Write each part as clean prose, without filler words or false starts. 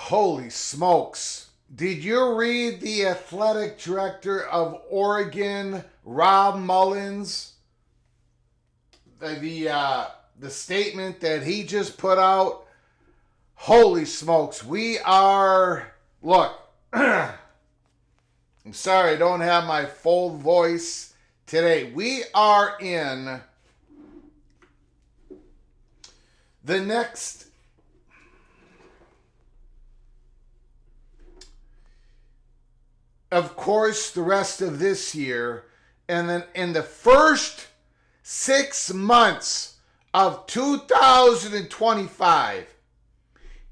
Holy smokes. Did you read the athletic director of Oregon, Rob Mullins? The statement that he just put out? Holy smokes. Look, I'm sorry I don't have my full voice today. We are in the next of course, the rest of this year, and then in the first 6 months of 2025,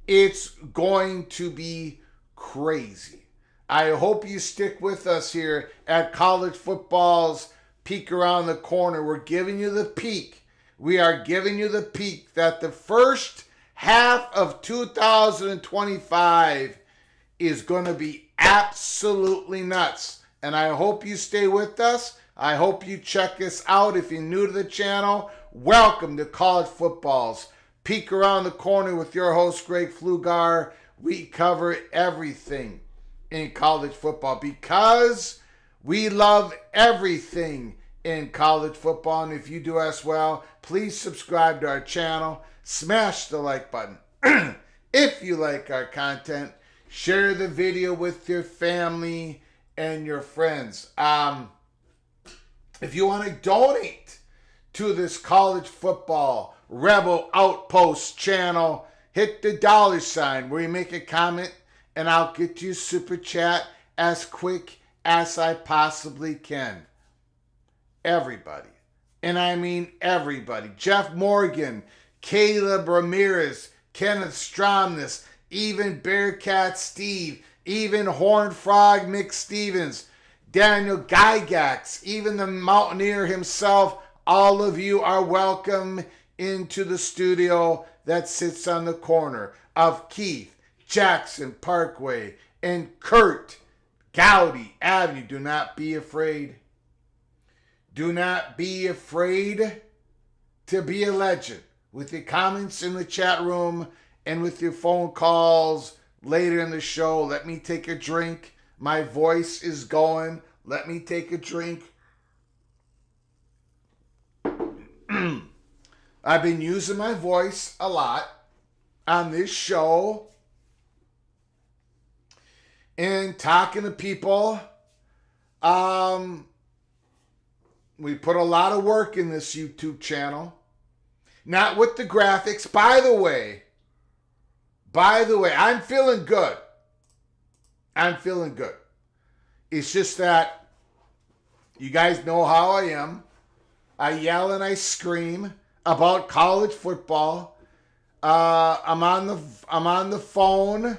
it's going to be crazy. I hope you stick with us here at College Football's Peek Around the Corner. We're giving you the peek. We are giving you the peek that the first half of 2025 is going to be absolutely nuts. And I hope you stay with us. I hope you check us out. If you're new to the channel, welcome to College Football's Peek Around the Corner with your host, Greg Flugar. We cover everything in college football because we love everything in college football. And if you do as well, please subscribe to our channel. Smash the like button. If you like our content, share the video with your family and your friends. If you want to donate to this College Football Rebel Outpost channel, hit the $ where you make a comment and I'll get you super chat as quick as I possibly can. Everybody, and I mean everybody, Jeff Morgan, Caleb Ramirez, Kenneth Stromness, even Bearcat Steve, even Horned Frog Mick Stevens, Daniel Gygax, even the Mountaineer himself. All of you are welcome into the studio that sits on the corner of Keith Jackson Parkway and Kurt Gowdy Avenue. Do not be afraid. Do not be afraid to be a legend. With your comments in the chat room and with your phone calls later in the show. Let me take a drink. My voice is going. Let me take a drink. I've been using my voice a lot on this show and talking to people. We put a lot of work in this YouTube channel. Not with the graphics. By the way, I'm feeling good. I'm feeling good. It's just that you guys know how I am. I yell and I scream about college football. I'm on the phone.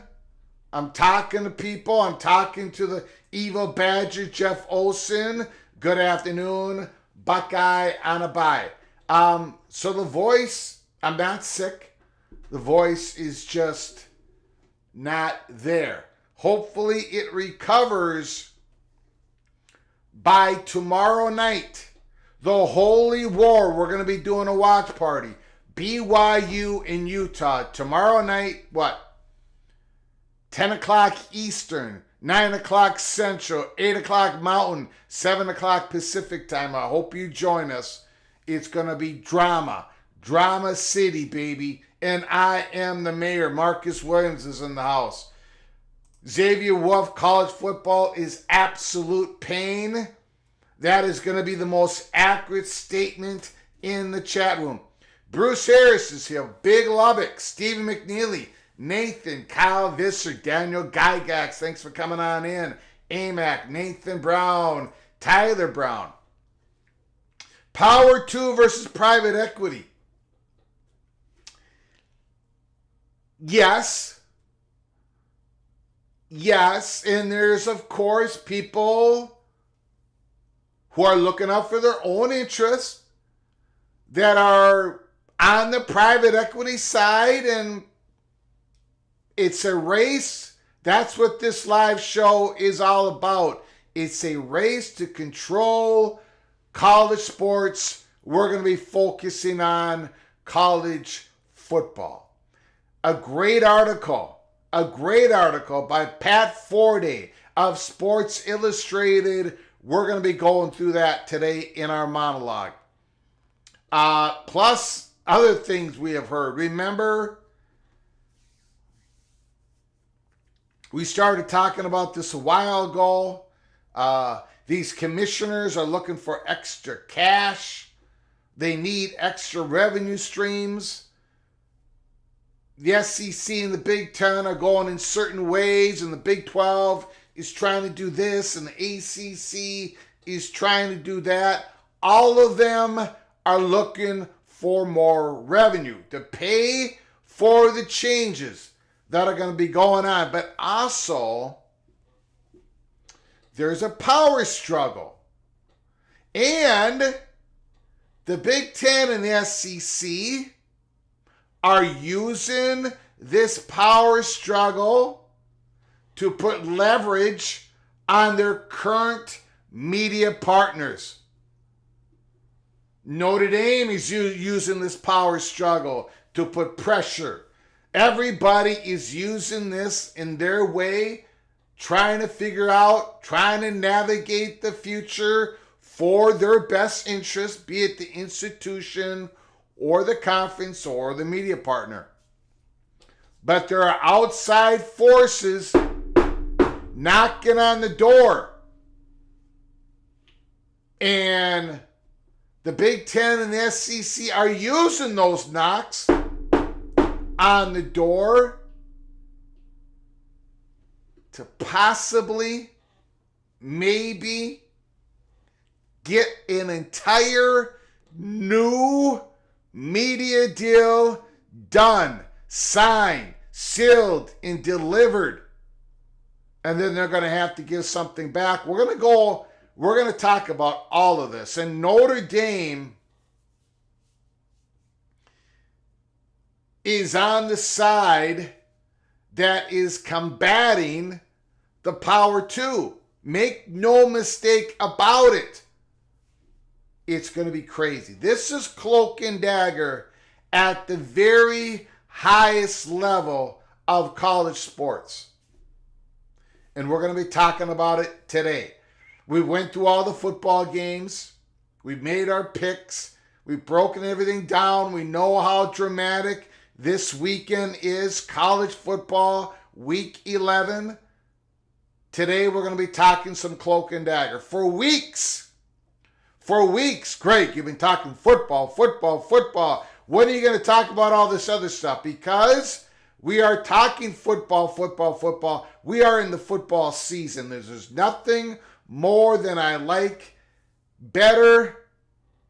I'm talking to people. I'm talking to the Evil Badger, Jeff Olson. Good afternoon, Buckeye on a bye. So the voice, I'm not sick. The voice is just not there. Hopefully it recovers by tomorrow night. The Holy War, we're going to be doing a watch party. BYU in Utah. Tomorrow night, what? 10 o'clock Eastern, 9 o'clock Central, 8 o'clock Mountain, 7 o'clock Pacific time. I hope you join us. It's going to be drama. Drama City, baby. And I am the mayor. Marcus Williams is in the house. Xavier Wolf, college football is absolute pain. That is going to be the most accurate statement in the chat room. Bruce Harris is here. Big Lubbock, Stephen McNeely, Nathan, Kyle Visser, Daniel Gygax. Thanks for coming on in. AMAC, Nathan Brown, Tyler Brown. Power 2 versus private equity. Yes. Yes. And there's, of course, people who are looking out for their own interests that are on the private equity side, and it's a race. That's what this live show is all about. It's a race to control college sports. We're going to be focusing on college football. A great article by Pat Forday of Sports Illustrated. We're going to be going through that today in our monologue. Plus other things we have heard. Remember, we started talking about this a while ago. These commissioners are looking for extra cash. They need extra revenue streams. The SEC and the Big Ten are going in certain ways, and the Big 12 is trying to do this, and the ACC is trying to do that. All of them are looking for more revenue to pay for the changes that are going to be going on. But also, there's a power struggle. And the Big Ten and the SEC are using this power struggle to put leverage on their current media partners. Notre Dame is using this power struggle to put pressure. Everybody is using this in their way, trying to figure out, trying to navigate the future for their best interest, be it the institution or the conference or the media partner. But there are outside forces knocking on the door. And the Big Ten and the SEC are using those knocks on the door to possibly, maybe, get an entire new media deal done, signed, sealed, and delivered. and then they're going to have to give something back. We're going to talk about all of this. And Notre Dame is on the side that is combating the Power 2. Make no mistake about it. It's going to be crazy. This is Cloak and Dagger at the very highest level of college sports. And we're going to be talking about it today. We went through all the football games. We made our picks. We've broken everything down. We know how dramatic this weekend is. College football, week 11. Today we're going to be talking some Cloak and Dagger. For weeks, Greg, you've been talking football. When are you going to talk about all this other stuff? Because we are talking football. We are in the football season. There's nothing more than I like better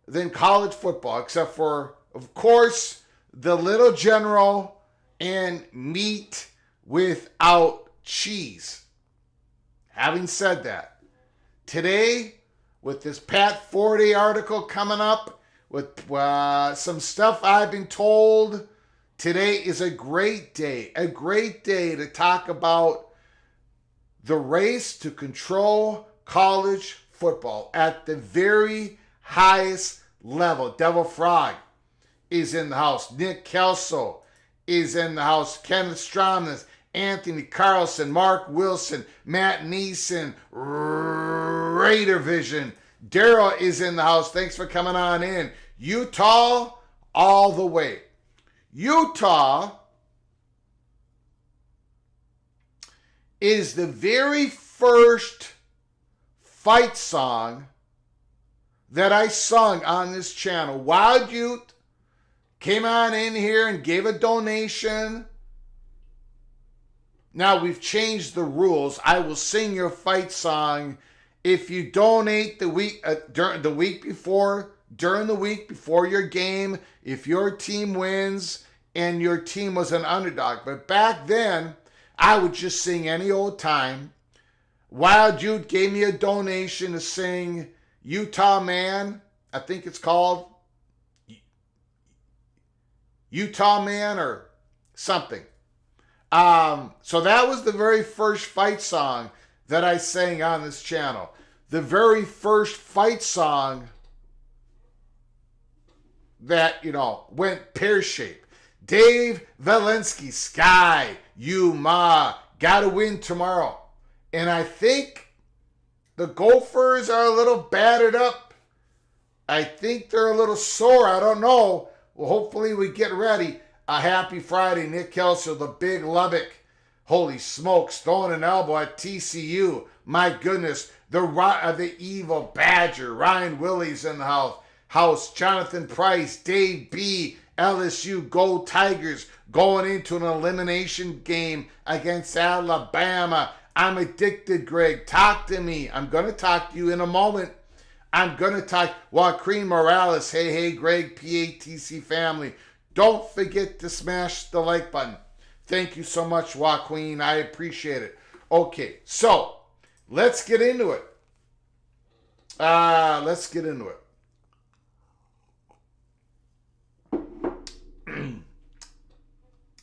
than college football, except for, of course, the little general and meat without cheese. Having said that, today, with this PATC article coming up, with some stuff I've been told, today is a great day to talk about the race to control college football at the very highest level. Devil Frog is in the house. Nick Kelso is in the house. Kenneth Stromness, Anthony Carlson, Mark Wilson, Matt Neeson, Raider Vision. Daryl is in the house. Thanks for coming on in. Utah all the way. Utah is the very first fight song that I sung on this channel. Wild Ute came on in here and gave a donation. Now we've changed the rules. I will sing your fight song if you donate during the week before your game, if your team wins and your team was an underdog. But back then, I would just sing any old time. Wild Jude gave me a donation to sing Utah Man. I think it's called Utah Man or something. So that was the very first fight song that I sang on this channel. The very first fight song that, went pear-shaped. Dave Valensky, Sky, you ma, gotta win tomorrow. And I think the Gophers are a little battered up. I think they're a little sore. I don't know. Well, hopefully we get ready. A happy Friday. Nick Kelso, the big Lubbock. Holy smokes, throwing an elbow at TCU. My goodness. The evil Badger. Ryan Willie's in the house. Jonathan Price, Dave B, LSU, go Tigers. Going into an elimination game against Alabama. I'm addicted, Greg. Talk to me. I'm going to talk to you in a moment. I'm going to talk. Joaquin Morales. Hey, Greg, PATC family. Don't forget to smash the like button. Thank you so much, Joaquin. I appreciate it. Okay, so let's get into it.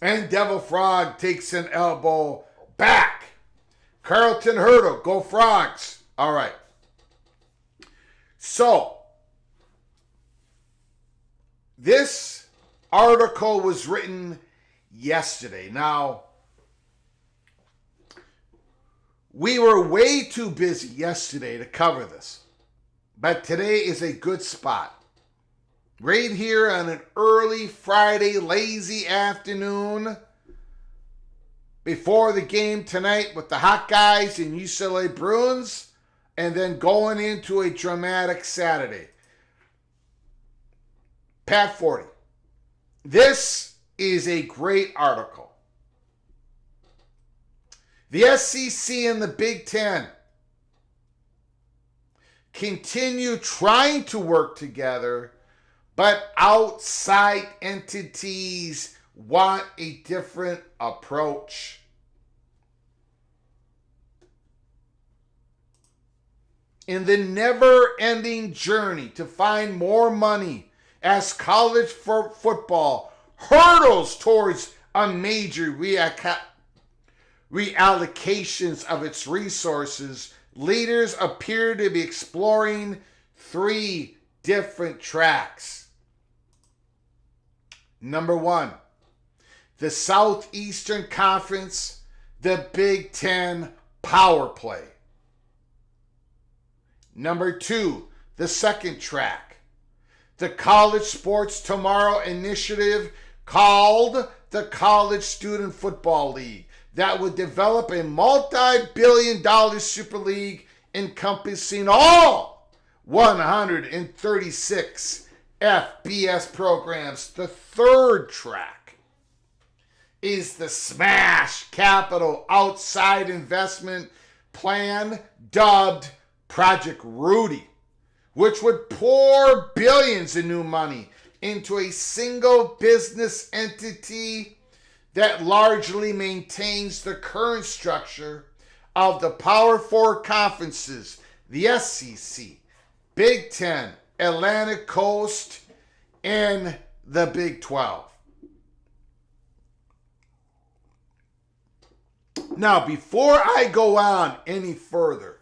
And Devil Frog takes an elbow back. Carlton Hurdle, go Frogs. All right. So, this article was written yesterday. Now, we were way too busy yesterday to cover this, but today is a good spot. Right here on an early Friday, lazy afternoon, before the game tonight with the Hawkeyes and UCLA Bruins, and then going into a dramatic Saturday. Pat 40. This is a great article. The SEC and the Big Ten continue trying to work together, but outside entities want a different approach. in the never-ending journey to find more money as college football hurdles towards a major reallocations of its resources, leaders appear to be exploring 3 different tracks. Number 1, the Southeastern Conference, the Big Ten power play. Number 2, the second track, the College Sports Tomorrow initiative called the College Student Football League that would develop a multi-billion-dollar super league encompassing all 136 FBS programs. The third track is the Smash Capital Outside Investment Plan, dubbed Project Rudy, which would pour billions in new money into a single business entity that largely maintains the current structure of the Power Four conferences, the SEC, Big Ten, Atlantic Coast, and the Big 12. Now, before I go on any further,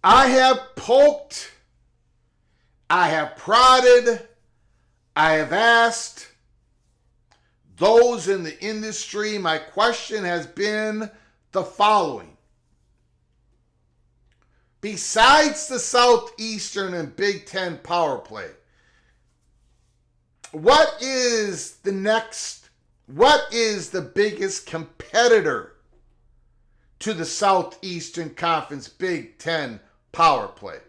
I have poked, I have prodded, I have asked those in the industry. My question has been the following. Besides the Southeastern and Big Ten power play, what is the biggest competitor to the Southeastern Conference Big Ten power play?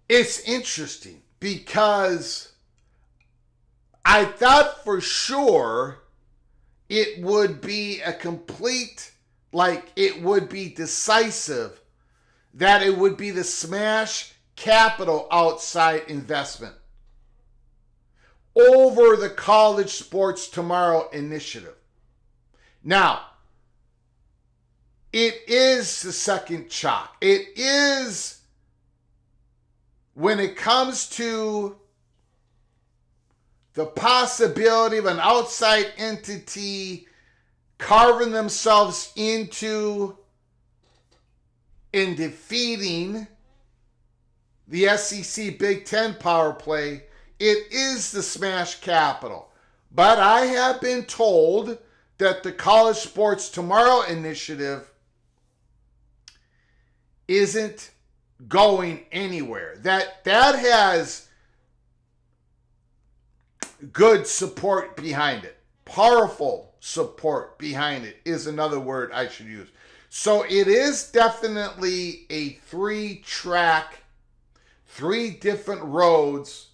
It's interesting because I thought for sure it would be a complete, like it would be decisive, that it would be the Smash Capital Outside Investment over the College Sports Tomorrow initiative. Now, it is the second chalk. It is, when it comes to the possibility of an outside entity carving themselves into and defeating the SEC Big Ten power play, it is the Smash Capital. But I have been told that the College Sports Tomorrow initiative isn't going anywhere. That has good support behind it. Powerful support behind it is another word I should use. So it is definitely a 3-track, 3 different roads.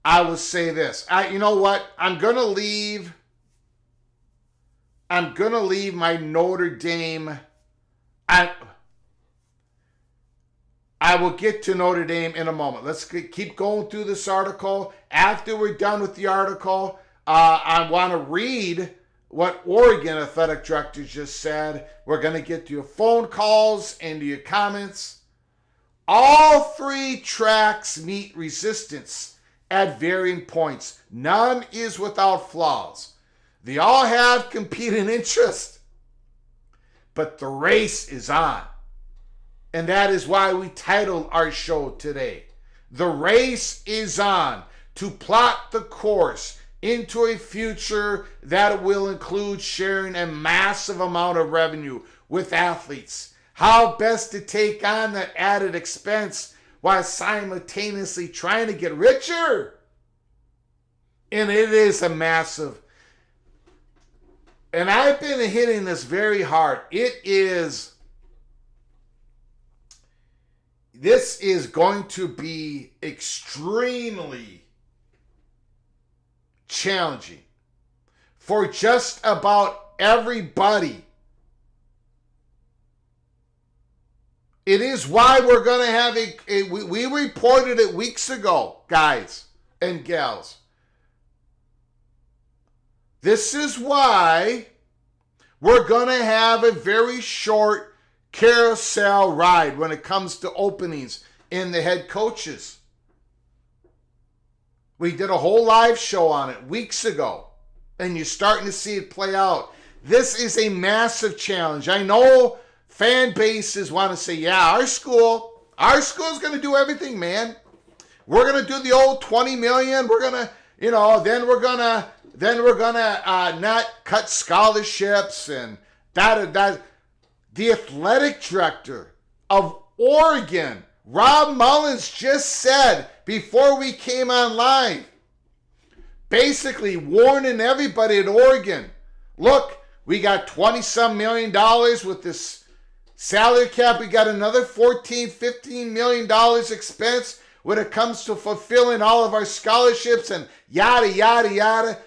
I will say this. You know what? I'm gonna leave my Notre Dame. I will get to Notre Dame in a moment. Let's keep going through this article. After we're done with the article, I want to read what Oregon athletic director just said. We're going to get to your phone calls and to your comments. All 3 tracks meet resistance at varying points. None is without flaws. They all have competing interests. But the race is on. And that is why we titled our show today, The Race is On, to plot the course into a future that will include sharing a massive amount of revenue with athletes. How best to take on that added expense while simultaneously trying to get richer. And it is a massive, and I've been hitting this very hard. This is going to be extremely challenging for just about everybody. It is why we're going to have we reported it weeks ago, guys and gals. This is why we're going to have a very short carousel ride when it comes to openings in the head coaches. We did a whole live show on it weeks ago, and you're starting to see it play out. This is a massive challenge. I know fan bases want to say, yeah, our school's going to do everything, man. We're going to do the old 20 million. We're going to, then we're going to not cut scholarships and that. The athletic director of Oregon, Rob Mullins, just said before we came on live, basically warning everybody at Oregon, look, we got 20-some million dollars with this salary cap. We got another $14-15 million expense when it comes to fulfilling all of our scholarships and yada, yada, yada.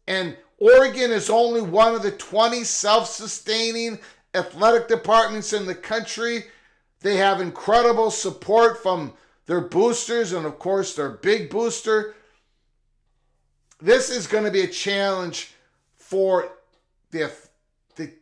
And Oregon is only one of the 20 self-sustaining athletic departments in the country. They have incredible support from their boosters and, of course, their big booster. This is going to be a challenge for the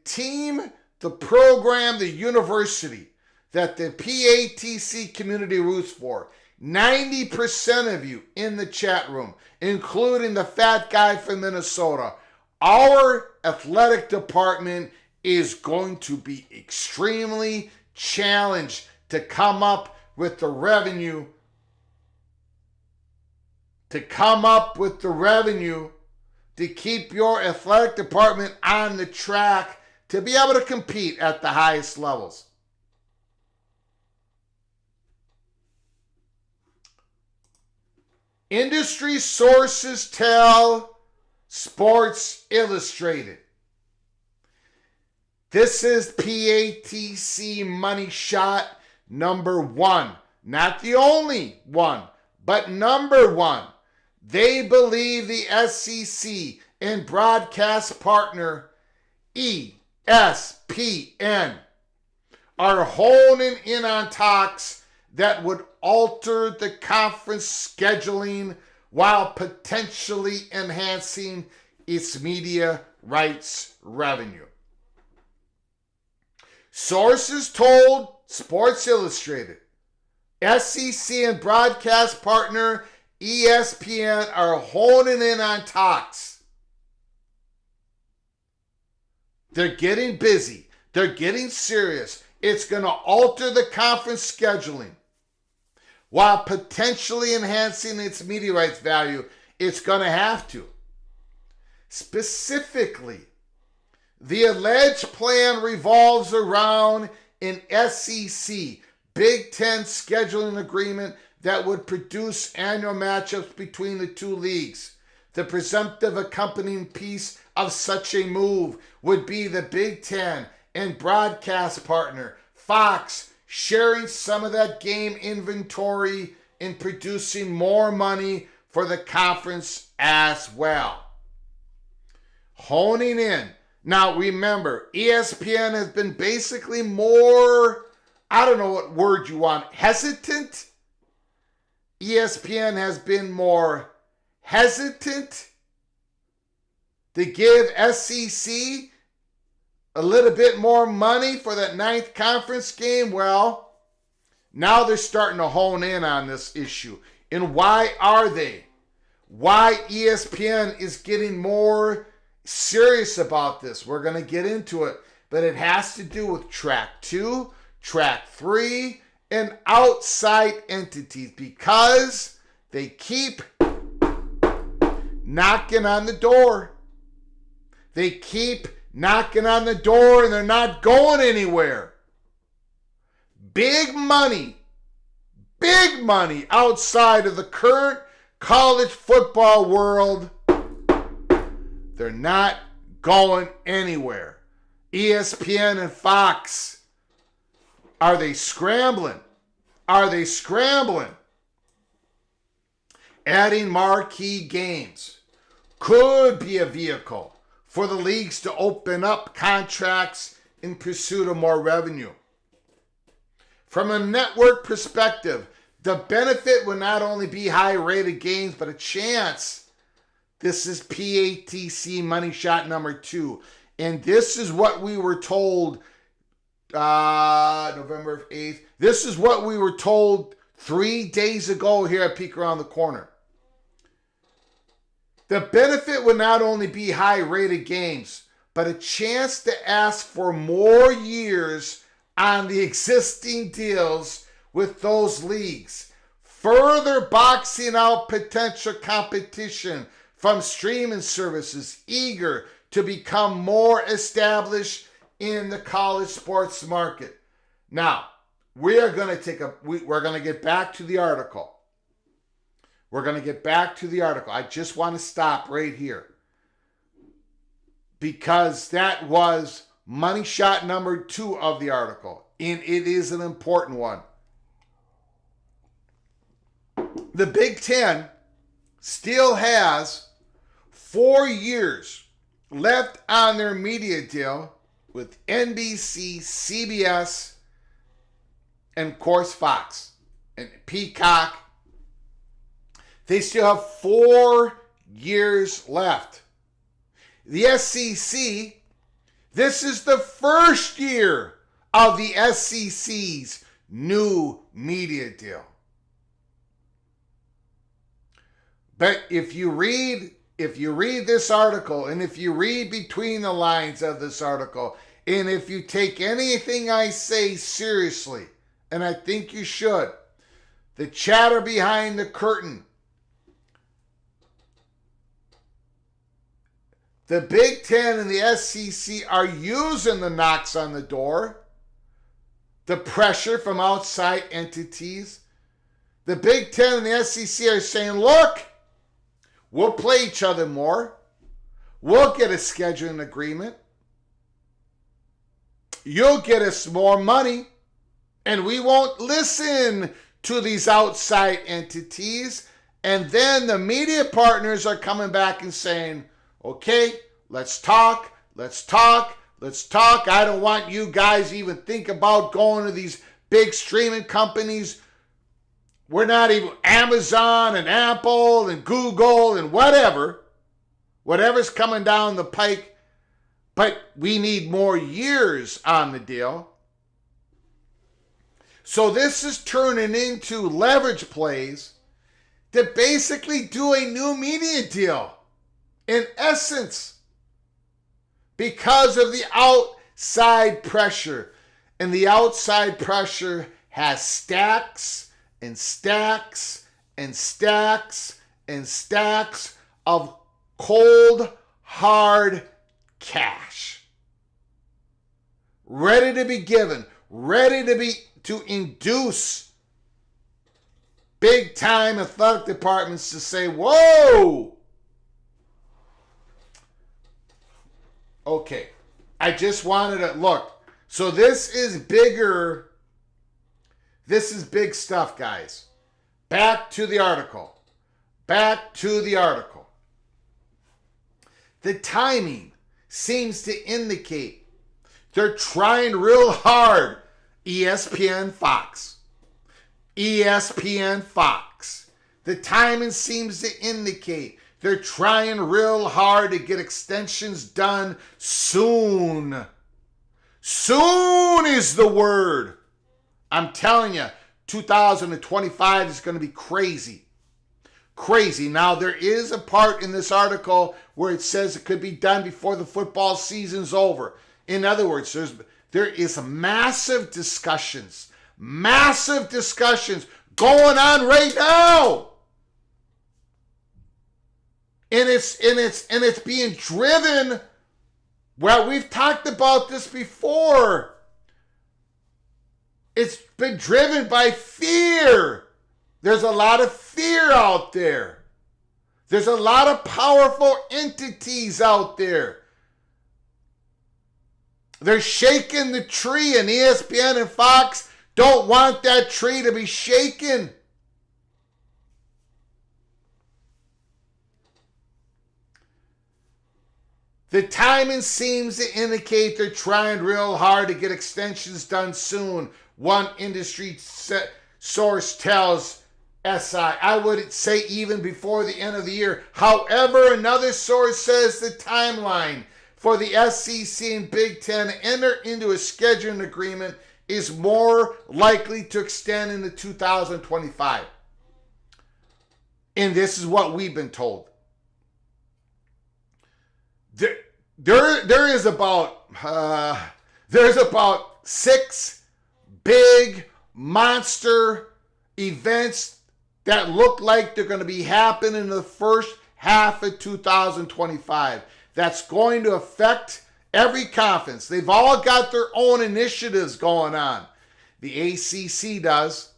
team, the program, the university that the PATC community roots for. 90% of you in the chat room, including the fat guy from Minnesota. Our athletic department is going to be extremely challenged to come up with the revenue to keep your athletic department on the track to be able to compete at the highest levels. Industry sources tell Sports Illustrated. This is PATC money shot number one. Not the only one, but number one. They believe the SEC and broadcast partner ESPN are honing in on talks that would alter the conference scheduling while potentially enhancing its media rights revenue. Sources told Sports Illustrated, SEC and broadcast partner ESPN are honing in on talks. They're getting busy. They're getting serious. It's going to alter the conference scheduling while potentially enhancing its media rights value. It's going to have to. Specifically, the alleged plan revolves around an SEC Big Ten scheduling agreement that would produce annual matchups between the two leagues. The presumptive accompanying piece of such a move would be the Big Ten and broadcast partner Fox sharing some of that game inventory and producing more money for the conference as well. Honing in. Now remember, ESPN has been basically more, I don't know what word you want, hesitant? ESPN has been more hesitant to give SEC a little bit more money for that ninth conference game. Well, now they're starting to hone in on this issue. And why are they? Why ESPN is getting more serious about this. We're going to get into it, but it has to do with track 2, track 3, and outside entities because they keep knocking on the door. They keep knocking on the door and they're not going anywhere. Big money outside of the current college football world. They're not going anywhere. ESPN and Fox, are they scrambling? Adding marquee games could be a vehicle for the leagues to open up contracts in pursuit of more revenue. From a network perspective, the benefit would not only be high-rated games, but a chance This is PATC money shot number 2. And this is what we were told November 8th. This is what we were told 3 days ago here at Peek Around the Corner. The benefit would not only be high-rated games, but a chance to ask for more years on the existing deals with those leagues, further boxing out potential competition from streaming services eager to become more established in the college sports market. Now, we're going to get back to the article. We're going to get back to the article. I just want to stop right here, because that was money shot number 2 of the article, and it is an important one. The Big Ten still has 4 years left on their media deal with NBC, CBS, and of course Fox and Peacock. They still have 4 years left. The SEC, this is the first year of the SEC's new media deal. But if you read this article, and if you read between the lines of this article, and if you take anything I say seriously, and I think you should, the chatter behind the curtain, the Big Ten and the SEC are using the knocks on the door, the pressure from outside entities. The Big Ten and the SEC are saying, look, we'll play each other more. We'll get a scheduling agreement. You'll get us more money. And we won't listen to these outside entities. And then the media partners are coming back and saying, okay, let's talk. I don't want you guys to even think about going to these big streaming companies. We're not even Amazon and Apple and Google and whatever's coming down the pike, but we need more years on the deal. So this is turning into leverage plays to basically do a new media deal, in essence, because of the outside pressure. And the outside pressure has stacks and stacks and stacks and stacks of cold, hard cash. Ready to be given, ready to induce big time athletic departments to say, whoa! Okay, I just wanted to look. So this is bigger. This is big stuff, guys. Back to the article. The timing seems to indicate they're trying real hard. ESPN, Fox. The timing seems to indicate they're trying real hard to get extensions done soon. Soon is the word. I'm telling you, 2025 is going to be crazy. Now, there is a part in this article where it says it could be done before the football season's over. In other words, there is massive discussions going on right now. And it's being driven. Well, we've talked about this before. It's been driven by fear. There's a lot of fear out there. There's a lot of powerful entities out there. They're shaking the tree, and ESPN and Fox don't want that tree to be shaken. The timing seems to indicate they're trying real hard to get extensions done soon. One industry source tells I would say even before the end of the year. However, another source says the timeline for the SEC and Big Ten to enter into a scheduling agreement is more likely to extend into 2025. And this is what we've been told. There's about 6 big monster events that look like they're going to be happening in the first half of 2025. That's going to affect every conference. They've all got their own initiatives going on. The ACC does.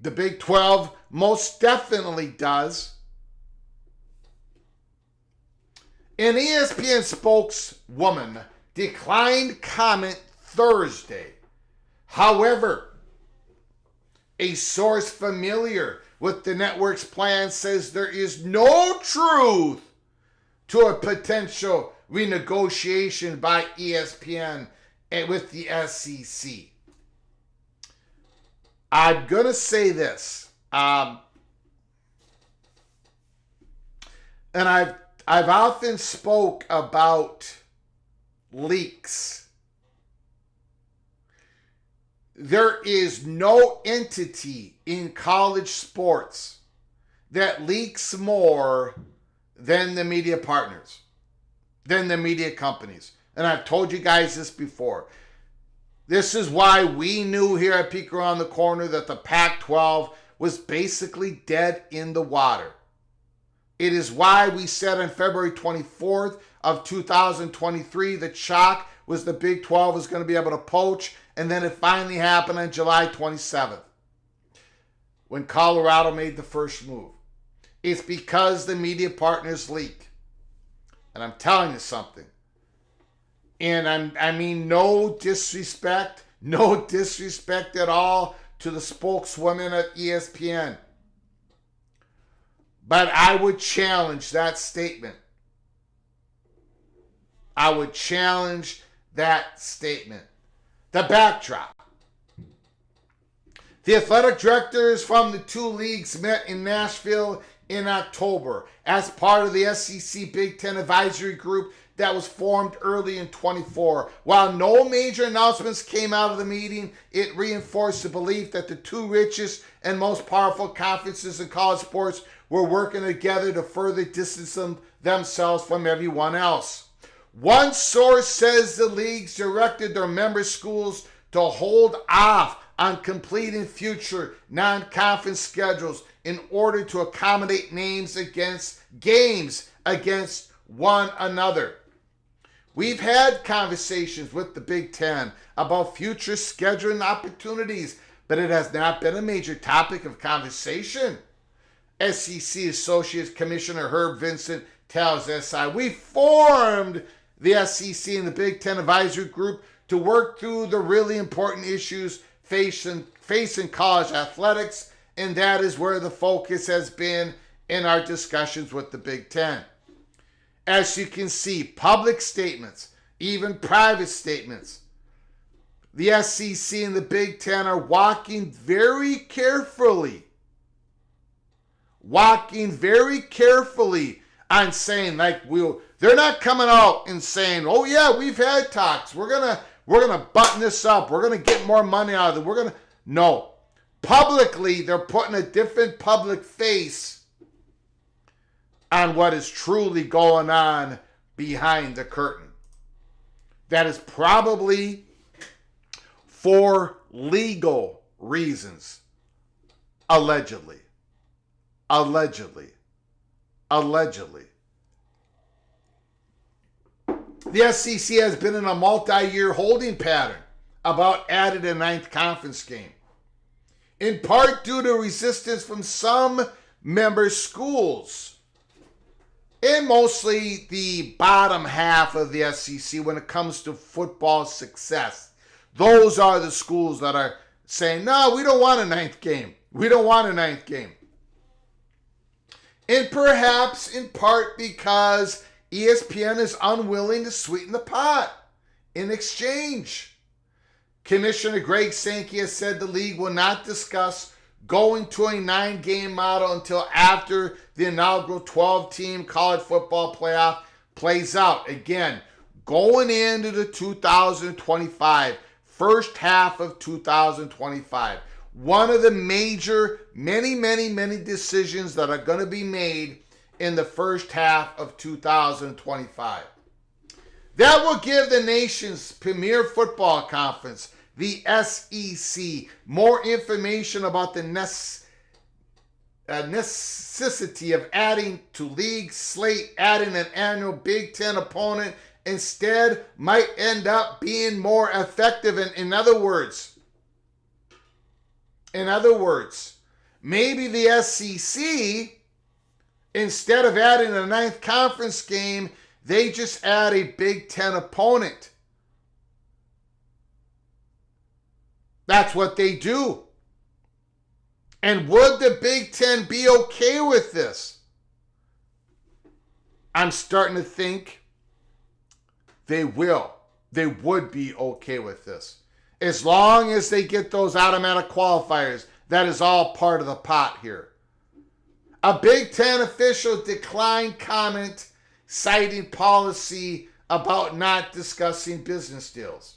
The Big 12 most definitely does. An ESPN spokeswoman declined comment Thursday. However, a source familiar with the network's plan says there is no truth to a potential renegotiation by ESPN with the SEC. I'm going to say this, and I've often spoke about leaks. There is no entity in college sports that leaks more than the media partners, than the media companies. And I've told you guys this before. This is why we knew here at Peek Around the Corner that the Pac-12 was basically dead in the water. It is why we said on February 24th of 2023 that shock was the Big 12 was going to be able to poach, and then it finally happened on July 27th when Colorado made the first move. It's because the media partners leak. And I'm telling you something. And I mean no disrespect at all to the spokeswoman at ESPN. But I would challenge that statement. I would challenge that statement. The backdrop. The athletic directors from the two leagues met in Nashville in October as part of the SEC Big Ten Advisory Group that was formed early in 24. While no major announcements came out of the meeting, it reinforced the belief that the two richest and most powerful conferences in college sports were working together to further distance themselves from everyone else. One source says the leagues directed their member schools to hold off on completing future non-conference schedules in order to accommodate games against one another. We've had conversations with the Big Ten about future scheduling opportunities, but it has not been a major topic of conversation. SEC Associate Commissioner Herb Vincent tells SI, we formed the SEC and the Big Ten Advisory Group to work through the really important issues facing college athletics, and that is where the focus has been in our discussions with the Big Ten. As you can see, public statements, even private statements, the SEC and the Big Ten are walking very carefully on saying, they're not coming out and saying, oh yeah, we've had talks, we're gonna button this up, we're gonna get more money out of it, no. Publicly, they're putting a different public face on what is truly going on behind the curtain. That is probably for legal reasons. Allegedly. The SEC has been in a multi-year holding pattern about adding a ninth conference game, in part due to resistance from some member schools, and mostly the bottom half of the SEC when it comes to football success. Those are the schools that are saying, no, we don't want a ninth game. And perhaps in part because ESPN is unwilling to sweeten the pot in exchange. Commissioner Greg Sankey has said the league will not discuss going to a 9-game model until after the inaugural 12-team college football playoff plays out. Again, going into the 2025, first half of 2025. One of the major, many decisions that are going to be made in the first half of 2025. That will give the nation's premier football conference, the SEC, more information about the necessity of adding to league slate, adding an annual Big Ten opponent instead might end up being more effective. In other words, maybe the SEC, instead of adding a 9th conference game, they just add a Big Ten opponent. That's what they do. And would the Big Ten be okay with this? I'm starting to think they will. They would be okay with this. As long as they get those automatic qualifiers, that is all part of the pot here. A Big Ten official declined comment, citing policy about not discussing business deals.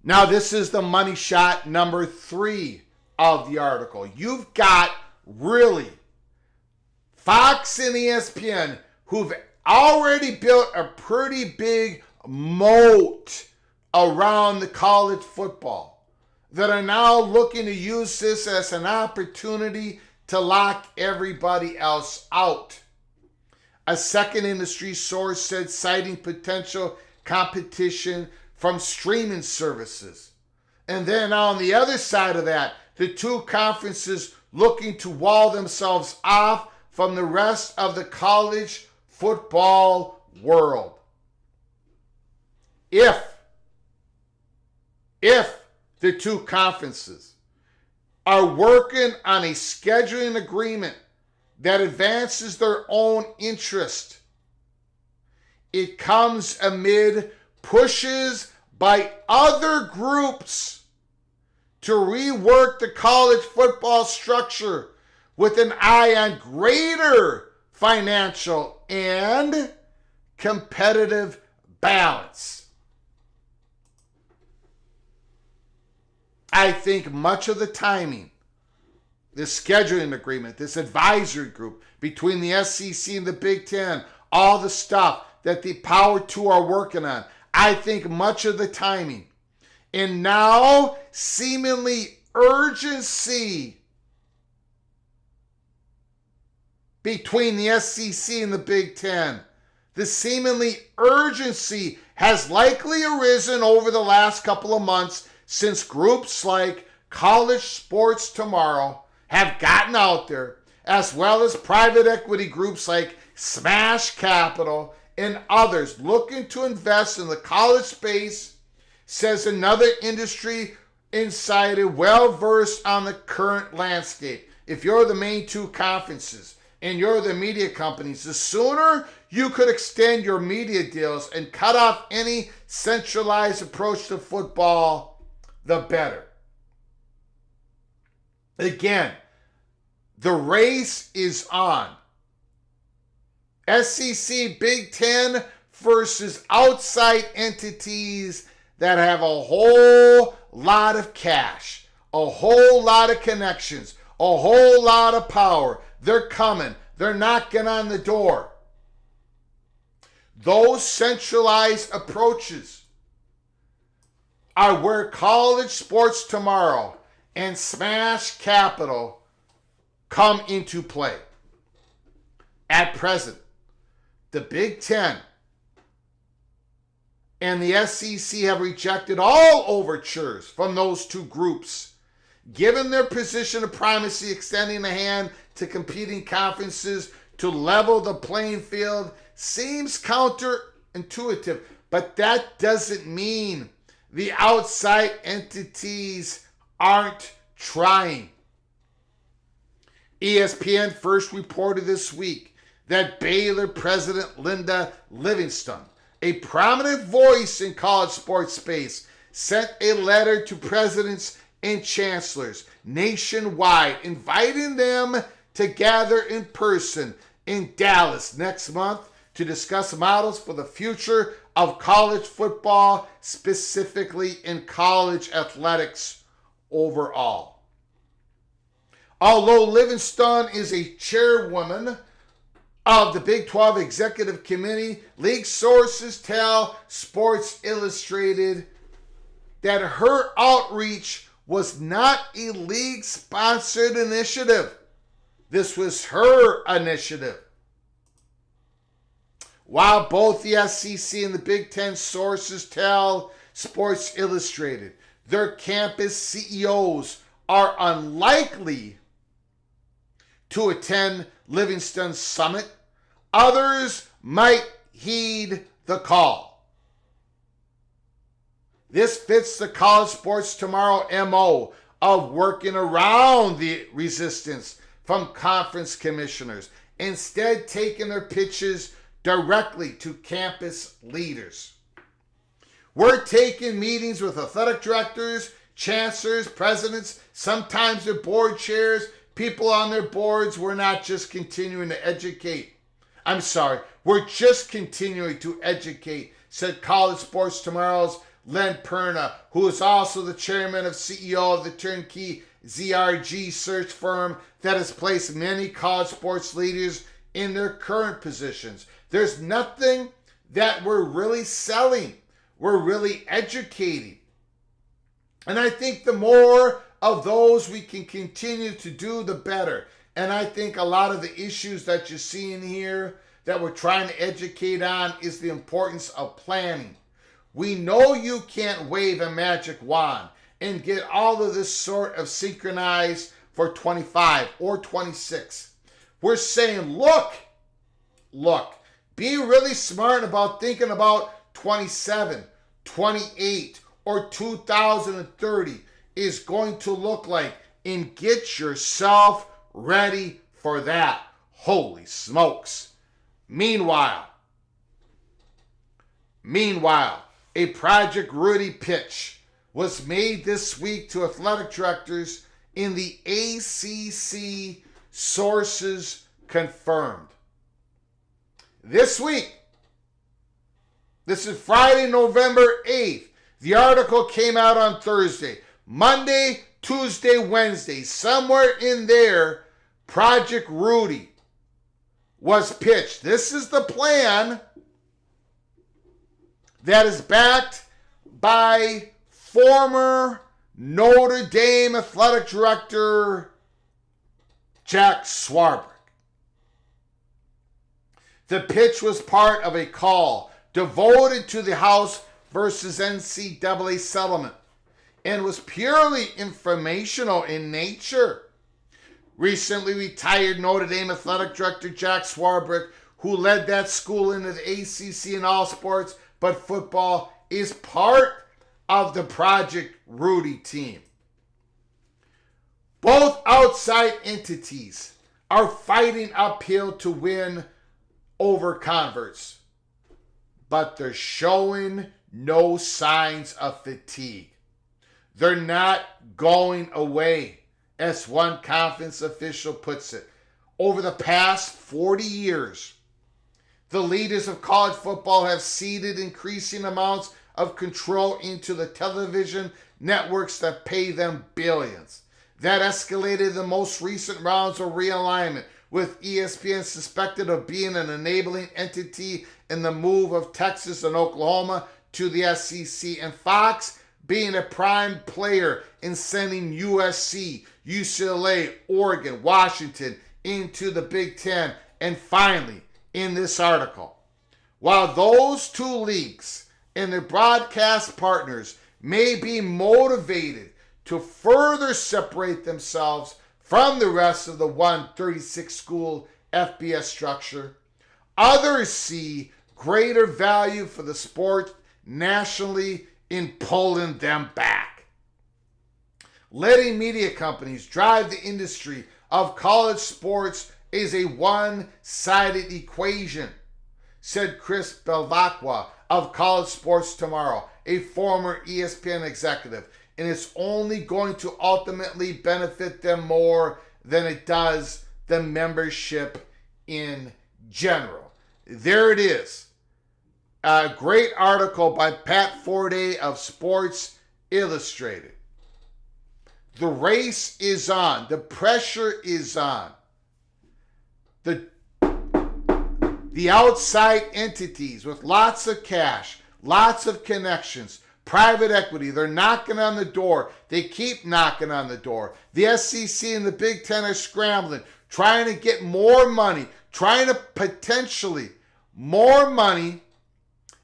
Now, this is the money shot number 3 of the article. You've got really Fox and ESPN who've already built a pretty big moat around the college football that are now looking to use this as an opportunity to lock everybody else out. A second industry source said, citing potential competition from streaming services. And then on the other side of that, the two conferences looking to wall themselves off from the rest of the college football world. If the two conferences are working on a scheduling agreement that advances their own interest, it comes amid pushes by other groups to rework the college football structure with an eye on greater financial and competitive balance. I think much of the timing, this scheduling agreement, this advisory group between the SEC and the Big Ten, all the stuff that the Power 2 are working on, I think much of the timing and now seemingly urgency between the SEC and the Big Ten, the seemingly urgency has likely arisen over the last couple of months since groups like College Sports Tomorrow have gotten out there, as well as private equity groups like Smash Capital and others looking to invest in the college space, says another industry insider well-versed on the current landscape. If you're the main two conferences and you're the media companies, the sooner you could extend your media deals and cut off any centralized approach to football, the better. Again, the race is on. SEC, Big Ten versus outside entities that have a whole lot of cash, a whole lot of connections, a whole lot of power. They're coming. They're knocking on the door. Those centralized approaches are where College Sports Tomorrow and Smash Capital come into play. At present, the Big Ten and the SEC have rejected all overtures from those two groups, given their position of primacy, extending a hand to competing conferences to level the playing field seems counterintuitive, but that doesn't mean the outside entities aren't trying. ESPN first reported this week that Baylor president Linda Livingston, a prominent voice in college sports space, sent a letter to presidents and chancellors nationwide, inviting them to gather in person in Dallas next month to discuss models for the future of college football, specifically in college athletics overall. Although Livingston is a chairwoman of the Big 12 Executive Committee, league sources tell Sports Illustrated that her outreach was not a league-sponsored initiative. This was her initiative. While both the SEC and the Big Ten sources tell Sports Illustrated their campus CEOs are unlikely to attend Livingston's summit, others might heed the call. This fits the College Sports Tomorrow MO of working around the resistance from conference commissioners, instead taking their pitches directly to campus leaders. We're taking meetings with athletic directors, chancellors, presidents, sometimes their board chairs, people on their boards. We're not just continuing to educate. We're just continuing to educate, said College Sports Tomorrow's Len Perna, who is also the chairman of CEO of the turnkey ZRG search firm that has placed many college sports leaders in their current positions. There's nothing that we're really selling. We're really educating. And I think the more of those we can continue to do, the better. And I think a lot of the issues that you're seeing here that we're trying to educate on is the importance of planning. We know you can't wave a magic wand and get all of this sort of synchronized for 25 or 26. We're saying, look, be really smart about thinking about 27, 28, or 2030 is going to look like, and get yourself ready for that. Holy smokes. Meanwhile, a Project Rudy pitch was made this week to athletic directors in the ACC, sources confirmed. This week, this is Friday, November 8th. The article came out on Thursday. Monday, Tuesday, Wednesday, somewhere in there, Project Rudy was pitched. This is the plan that is backed by former Notre Dame athletic director Jack Swarbrick. The pitch was part of a call devoted to the House versus NCAA settlement and was purely informational in nature. Recently retired Notre Dame athletic director Jack Swarbrick, who led that school into the ACC in all sports but football, is part of the Project Rudy team. Both outside entities are fighting uphill to win over converts, but they're showing no signs of fatigue. They're not going away, as one conference official puts it. Over the past 40 years, the leaders of college football have ceded increasing amounts of control into the television networks that pay them billions. That escalated the most recent rounds of realignment, with ESPN suspected of being an enabling entity in the move of Texas and Oklahoma to the SEC, and Fox being a prime player in sending USC, UCLA, Oregon, Washington into the Big Ten. And finally, in this article, while those two leagues and their broadcast partners may be motivated to further separate themselves from the rest of the 136 school FBS structure, others see greater value for the sport nationally in pulling them back. Letting media companies drive the industry of college sports is a one-sided equation, said Chris Belvacqua of College Sports Tomorrow, a former ESPN executive. and it's only going to ultimately benefit them more than it does the membership in general. There it is. A great article by Pat Forday of Sports Illustrated. The race is on. The pressure is on. The outside entities with lots of cash, lots of connections, private equity, they're knocking on the door. They keep knocking on the door. The SEC and the Big Ten are scrambling, trying to get more money, trying to potentially more money,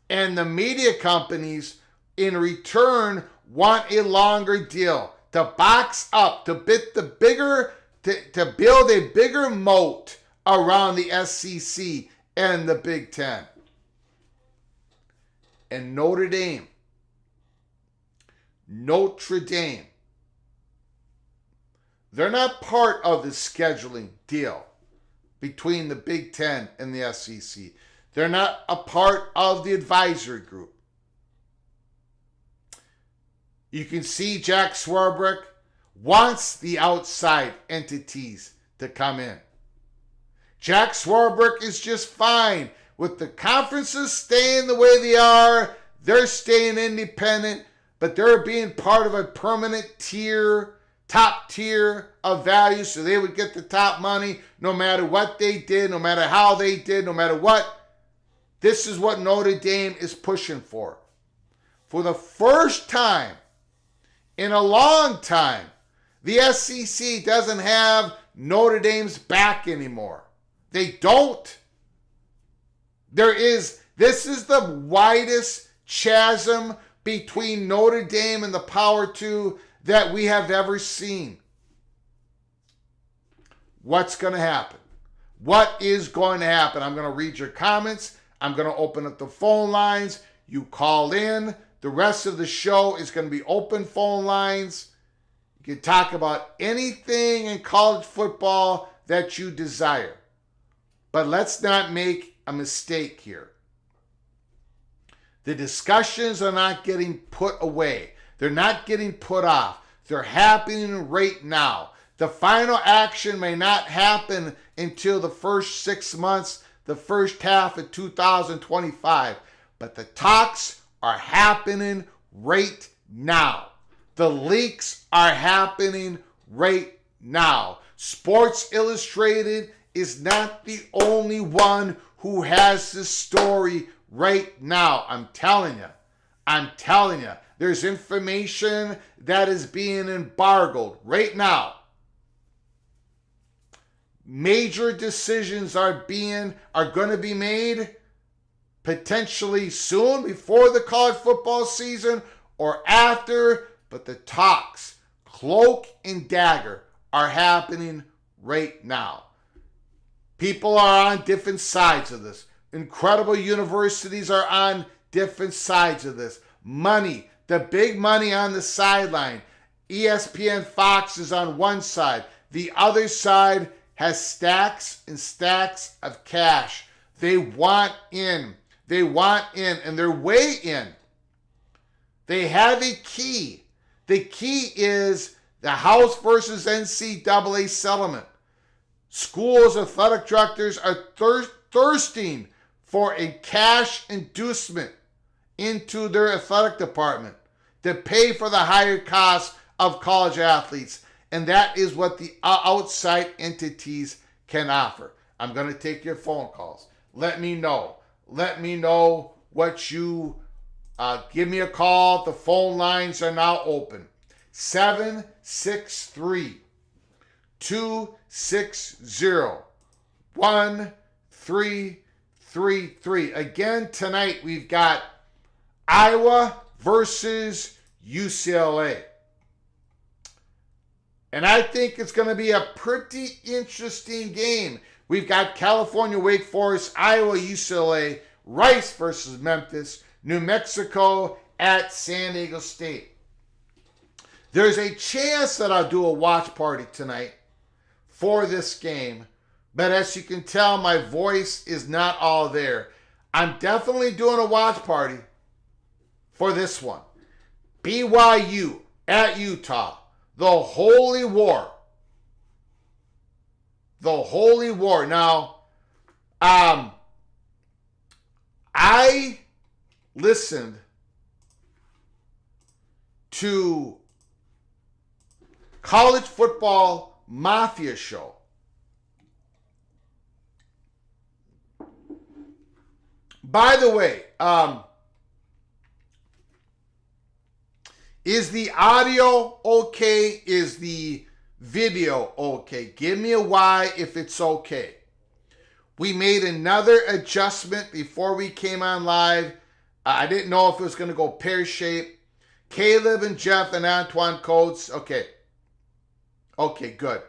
and the media companies in return want a longer deal to box up, to build a bigger moat around the SEC and the Big Ten. And Notre Dame, they're not part of the scheduling deal between the Big Ten and the SEC. They're not a part of the advisory group. You can see Jack Swarbrick wants the outside entities to come in. Jack Swarbrick is just fine with the conferences staying the way they are. They're staying independent, but they're being part of a permanent tier, top tier of value, so they would get the top money no matter what they did, no matter how they did, no matter what. This is what Notre Dame is pushing for. For the first time in a long time, the SEC doesn't have Notre Dame's back anymore. They don't. This is the widest chasm between Notre Dame and the Power 2 that we have ever seen. What's going to happen? What is going to happen? I'm going to read your comments. I'm going to open up the phone lines. You call in. The rest of the show is going to be open phone lines. You can talk about anything in college football that you desire. But let's not make a mistake here. The discussions are not getting put away. They're not getting put off. They're happening right now. The final action may not happen until the first 6 months, the first half of 2025. But the talks are happening right now. The leaks are happening right now. Sports Illustrated is not the only one who has this story right now. I'm telling you. There's information that is being embargoed right now. Major decisions are going to be made potentially soon, before the college football season or after, but the talks, Cloak and Dagger, are happening right now. People are on different sides of this. Incredible universities are on different sides of this. Money, the big money on the sideline. ESPN, Fox is on one side. The other side has stacks and stacks of cash. They want in. And they're way in. They have a key. The key is the House versus NCAA settlement. Schools, athletic directors are thirsting for a cash inducement into their athletic department to pay for the higher costs of college athletes. And that is what the outside entities can offer. I'm going to take your phone calls. Let me know. What you give me a call. The phone lines are now open. 763-260-1333. Again, tonight we've got Iowa versus UCLA. And I think it's going to be a pretty interesting game. We've got California, Wake Forest, Iowa, UCLA, Rice versus Memphis, New Mexico at San Diego State. There's a chance that I'll do a watch party tonight for this game, but as you can tell, my voice is not all there. I'm definitely doing a watch party for this one. BYU at Utah. The Holy War. The Holy War. Now, I listened to College Football Mafia show. By the way, is the audio okay? Is the video okay? Give me a Y if it's okay. We made another adjustment before we came on live. I didn't know if it was going to go pear-shaped. Caleb and Jeff and Antoine Coates. Okay. Okay, good.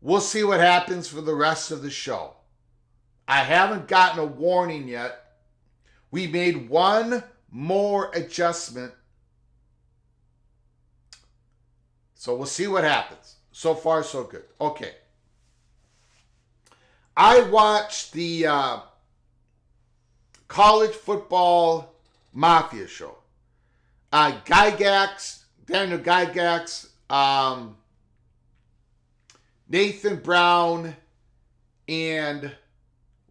We'll see what happens for the rest of the show. I haven't gotten a warning yet. We made one more adjustment. So we'll see what happens. So far, so good. Okay. I watched the College Football Mafia show. Daniel Gygax, Nathan Brown, and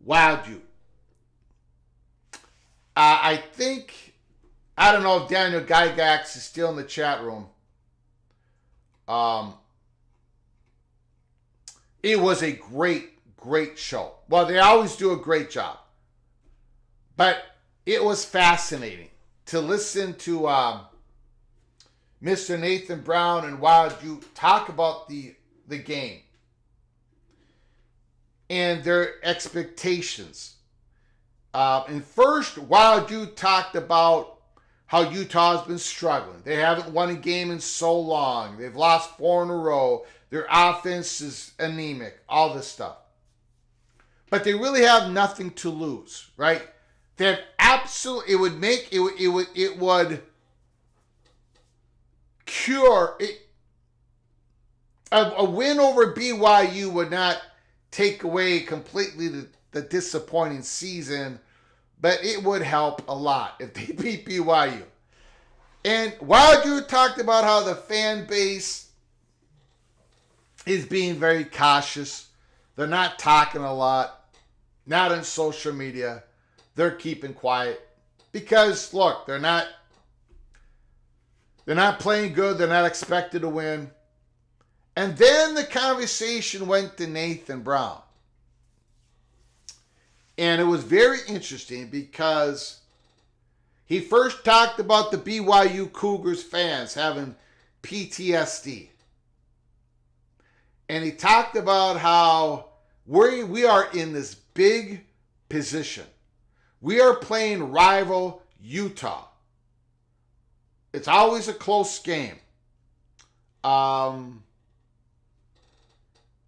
Wadu. I don't know if Daniel Gygax is still in the chat room. It was a great show. Well, they always do a great job. But it was fascinating to listen to Mr. Nathan Brown and Wadu talk about the game and their expectations. And first, Wadu talked about how Utah's been struggling. They haven't won a game in so long. They've lost 4 in a row. Their offense is anemic. All this stuff. But they really have nothing to lose, right? They have absolutely. It would cure it. A win over BYU would not take away completely the disappointing season, but it would help a lot if they beat BYU. And Wadu talked about how the fan base is being very cautious. They're not talking a lot, not on social media. They're keeping quiet because, look, they're not playing good. They're not expected to win. And then the conversation went to Nathan Brown. And it was very interesting because he first talked about the BYU Cougars fans having PTSD. And he talked about how we are in this big position. We are playing rival Utah. It's always a close game.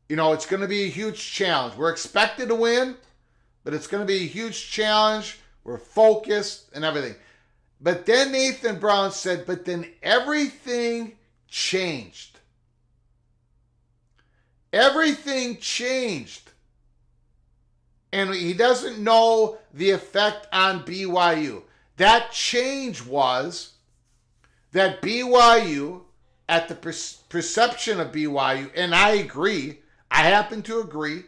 It's going to be a huge challenge. We're expected to win, but it's going to be a huge challenge. We're focused and everything. But then Nathan Brown said, but then everything changed. Everything changed. And he doesn't know the effect on BYU. That change was that BYU, at the perception of BYU, and I agree, I happen to agree,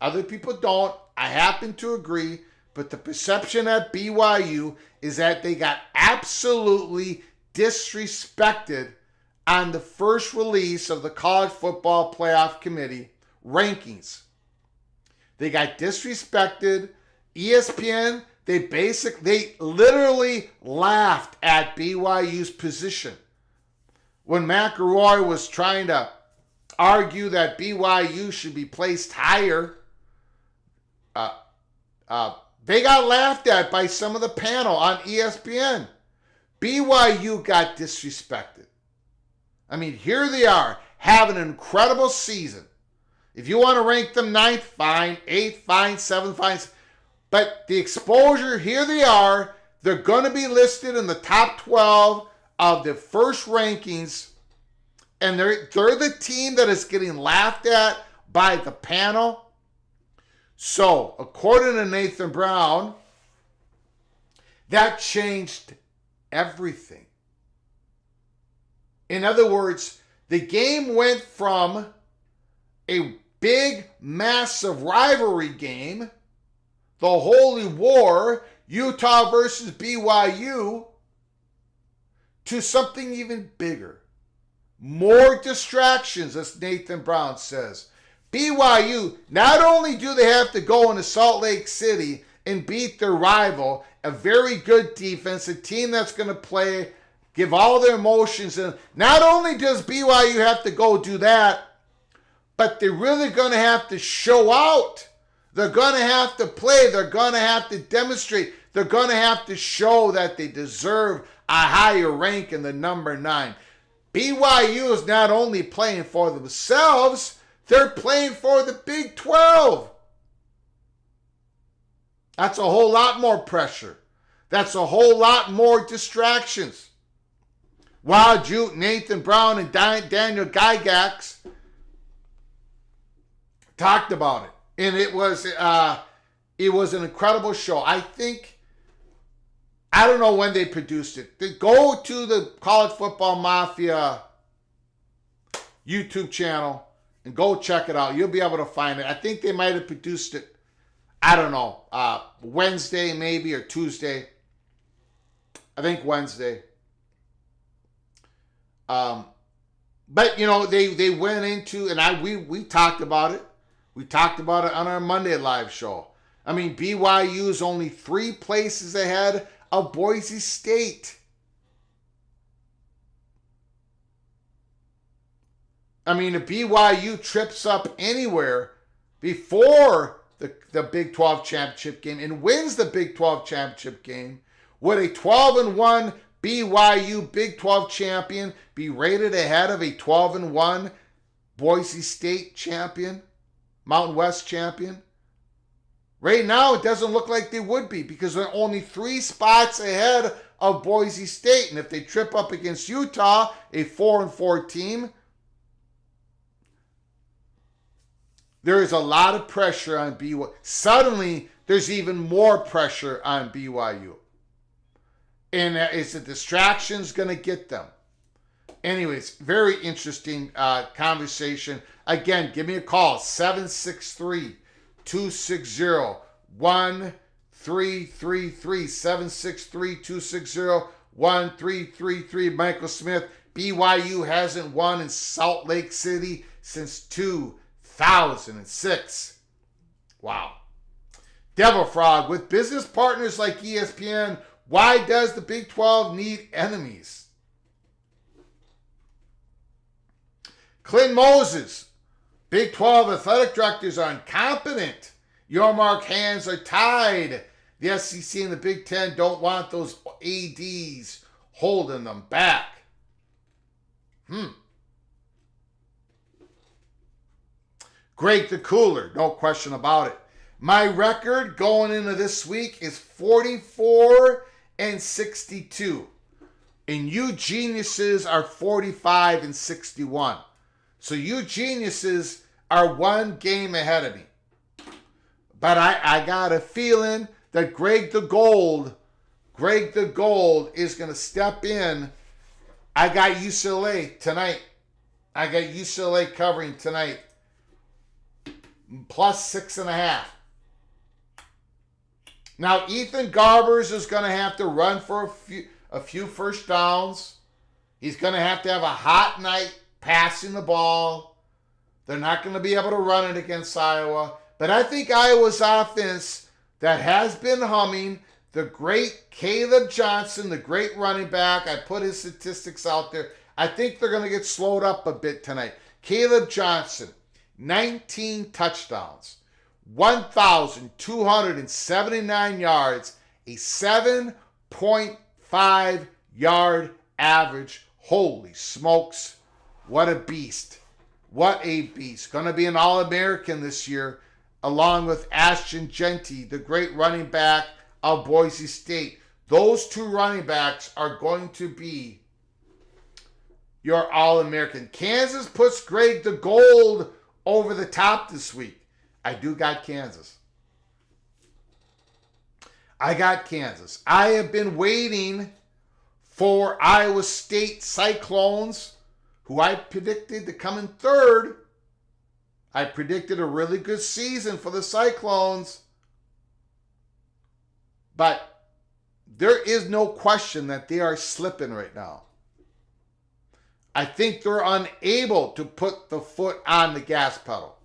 other people don't, I happen to agree, but the perception at BYU is that they got absolutely disrespected on the first release of the College Football Playoff Committee rankings. They got disrespected. ESPN, they literally laughed at BYU's position. When McElroy was trying to argue that BYU should be placed higher, they got laughed at by some of the panel on ESPN. BYU got disrespected. I mean, here they are, having an incredible season. If you want to rank them 9th, fine. 8th, fine. 7th, fine. But the exposure, here they are. They're going to be listed in the top 12 of the first rankings. And they're the team that is getting laughed at by the panel. So, according to Nathan Brown, that changed everything. In other words, the game went from a big, massive rivalry game, the Holy War, Utah versus BYU, to something even bigger. More distractions, as Nathan Brown says. BYU, not only do they have to go into Salt Lake City and beat their rival, a very good defense, a team that's going to play, give all their emotions, and not only does BYU have to go do that, but they're really going to have to show out. They're going to have to play. They're going to have to demonstrate. They're going to have to show that they deserve a higher rank in the number 9. BYU is not only playing for themselves, they're playing for the Big 12. That's a whole lot more pressure. That's a whole lot more distractions. Wild Jute, Nathan Brown, and Daniel Gygax talked about it. And it was an incredible show. I don't know when they produced it. Go to the College Football Mafia YouTube channel and go check it out. You'll be able to find it. I think they might have produced it, I don't know, Wednesday maybe or Tuesday. I think Wednesday. But, you know, they went into, and we talked about it. We talked about it on our Monday live show. I mean, BYU is only 3 places ahead of Boise State. I mean, if BYU trips up anywhere before the Big 12 championship game and wins the Big 12 championship game, would a 12-1 BYU Big 12 champion be rated ahead of a 12-1 Boise State champion, Mountain West champion? Right now, it doesn't look like they would be because they're only 3 spots ahead of Boise State. And if they trip up against Utah, a 4-4 team, there is a lot of pressure on BYU. Suddenly, there's even more pressure on BYU. And it's the distractions going to get them. Anyways, very interesting conversation. Again, give me a call, 763-260-1333, 763-260-1333. Michael Smith, BYU hasn't won in Salt Lake City since 2006. Wow. Devil Frog, with business partners like ESPN, why does the Big 12 need enemies? Clint Moses, Big 12 athletic directors are incompetent. Your mark hands are tied. The SEC and the Big 10 don't want those ADs holding them back. Greg the Cooler, no question about it. My record going into this week is 44-62. And you geniuses are 45-61. So you geniuses are 1 game ahead of me. But I got a feeling that Greg the Gold is going to step in. I got UCLA tonight. I got UCLA covering tonight. Plus 6.5. Now, Ethan Garbers is going to have to run for a few first downs. He's going to have a hot night passing the ball. They're not going to be able to run it against Iowa. But I think Iowa's offense that has been humming, the great Caleb Johnson, the great running back, I put his statistics out there. I think they're going to get slowed up a bit tonight. Caleb Johnson, 19 touchdowns. 1,279 yards, a 7.5 yard average. Holy smokes. What a beast. What a beast. Going to be an All-American this year, along with Ashton Genty, the great running back of Boise State. Those 2 running backs are going to be your All-American. Kansas puts Greg the Gold over the top this week. I do got Kansas. I got Kansas. I have been waiting for Iowa State Cyclones who I predicted to come in third. I predicted a really good season for the Cyclones. But there is no question that they are slipping right now. I think they're unable to put the foot on the gas pedal.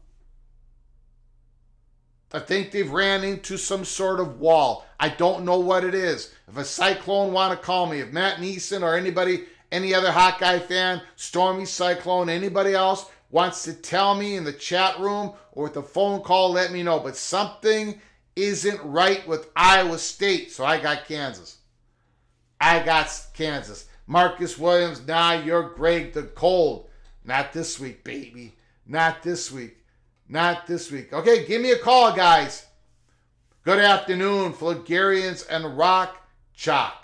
I think they've ran into some sort of wall. I don't know what it is. If a Cyclone want to call me, if Matt Neeson or anybody, any other Hawkeye fan, Stormy Cyclone, anybody else wants to tell me in the chat room or with a phone call, let me know. But something isn't right with Iowa State, so I got Kansas. Marcus Williams, nah, you're Greg the Cold. Not this week, baby. Not this week. Okay, give me a call, guys. Good afternoon, Phlegarians and Rock Chalk.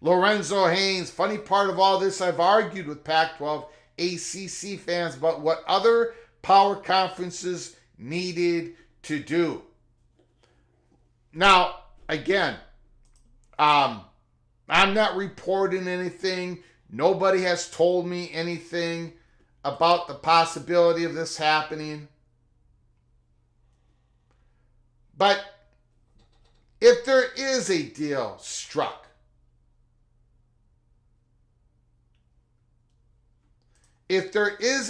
Lorenzo Haynes, funny part of all this, I've argued with Pac-12 ACC fans about what other power conferences needed to do. Now, again, I'm not reporting anything. Nobody has told me anything about the possibility of this happening. But if there is a deal struck, if there is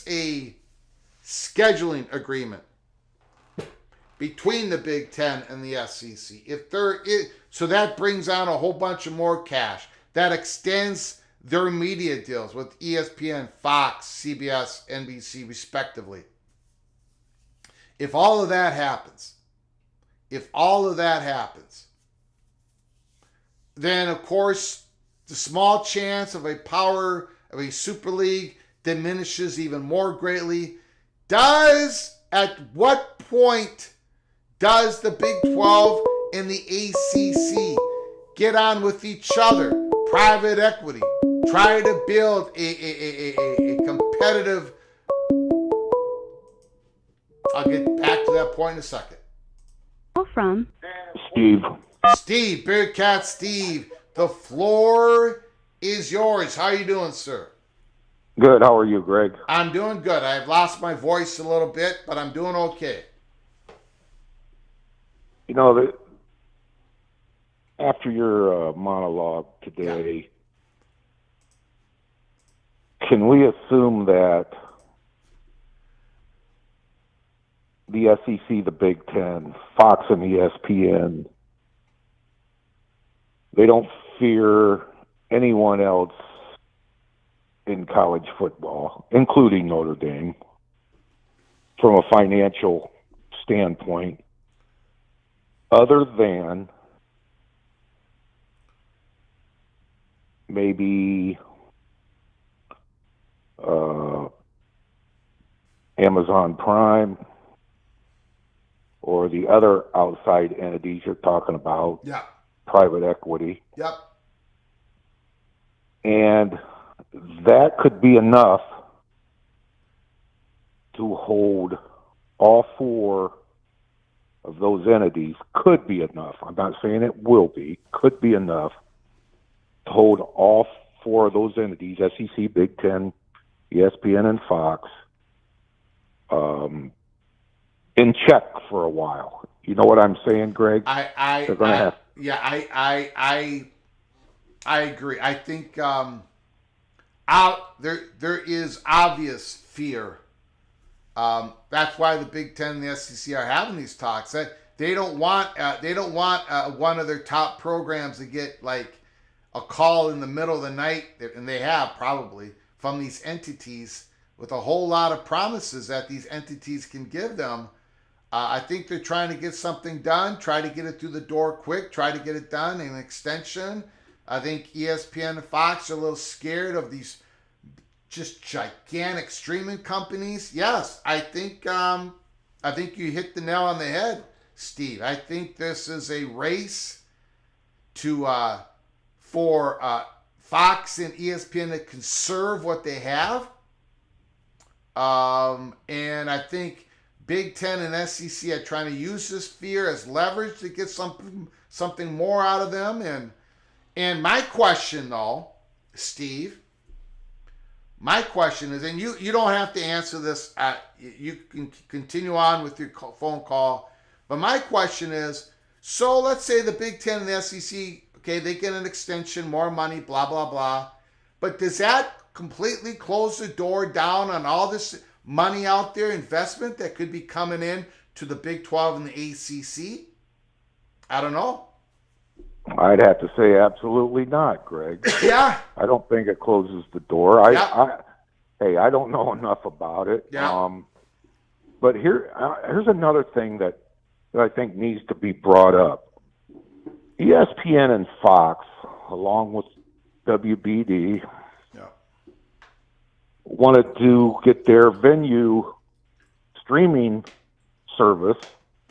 a scheduling agreement between the Big Ten and the SEC, so that brings on a whole bunch of more cash. That extends their media deals with ESPN, Fox, CBS, NBC, respectively. If all of that happens, then of course the small chance of a Super League diminishes even more greatly. At what point does the Big 12 and the ACC get on with each other? Private equity. Try to build a competitive... I'll get back to that point in a second. From Steve, Bearcat Steve. The floor is yours. How are you doing, sir? Good. How are you, Greg? I'm doing good. I've lost my voice a little bit, but I'm doing okay. You know, after your monologue today, can we assume that the SEC, the Big Ten, Fox and ESPN, they don't fear anyone else in college football, including Notre Dame, from a financial standpoint, other than maybe Amazon Prime or the other outside entities you're talking about, private equity. Yep. And that could be enough to hold all four of those entities, could be enough. I'm not saying it will be, could be enough to hold all four of those entities, SEC, Big Ten, ESPN, and Fox, in check for a while. You know what I'm saying, Greg? I agree. I think there is obvious fear. That's why the Big Ten and the SEC are having these talks. They don't want one of their top programs to get like a call in the middle of the night, and they have probably from these entities with a whole lot of promises that these entities can give them. I think they're trying to get something done, try to get it through the door quick, try to get it done in an extension. I think ESPN and Fox are a little scared of these just gigantic streaming companies. Yes, I think you hit the nail on the head, Steve. I think this is a race for Fox and ESPN to conserve what they have. And I think Big Ten and SEC are trying to use this fear as leverage to get something more out of them, And my question, though, Steve, my question is, and you don't have to answer this. You can continue on with your phone call. But my question is, so let's say the Big Ten and the SEC, okay, they get an extension, more money, blah, blah, blah. But does that completely close the door down on all this money out there, investment that could be coming in to the Big 12 and the ACC? I don't know. I'd have to say absolutely not, Greg. Yeah. I don't think it closes the door. I don't know enough about it. Yeah. But here's another thing that I think needs to be brought up. ESPN and Fox, along with WBD, wanted to get their venue streaming service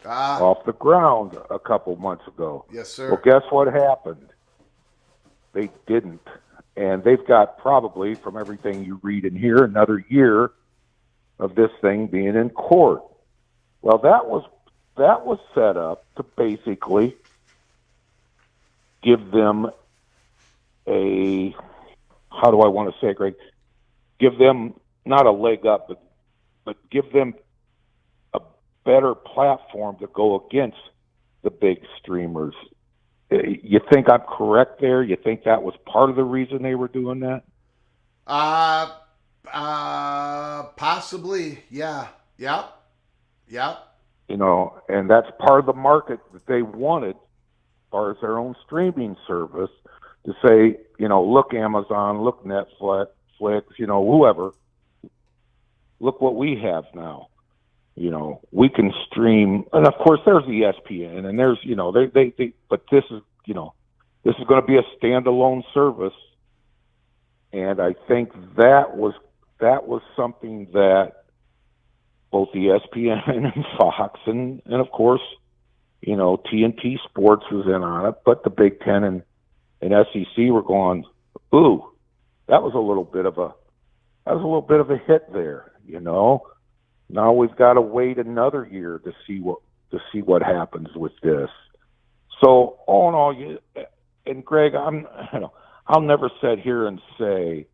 off the ground a couple months ago. Yes, sir. Well, guess what happened? They didn't. And they've got probably, from everything you read and hear, another year of this thing being in court. Well, that was set up to basically give them a, how do I want to say it, Greg? Give them not a leg up, but give them a better platform to go against the big streamers. You think I'm correct there? You think that was part of the reason they were doing that? Possibly. Yeah. Yeah. Yeah. You know, and that's part of the market that they wanted, as far as their own streaming service, to say, you know, look Amazon, look Netflix, you know, whoever, look what we have now. You know, we can stream, and of course there's ESPN, and there's, you know, they but this is, you know, this is going to be a standalone service, and I think that was something that both ESPN and Fox and of course, you know, TNT Sports was in on it, but the Big Ten and SEC were going, ooh, that was a little bit of a hit there, you know. Now we've got to wait another year to see what happens with this. So all in all, and Greg, I'll never sit here and say,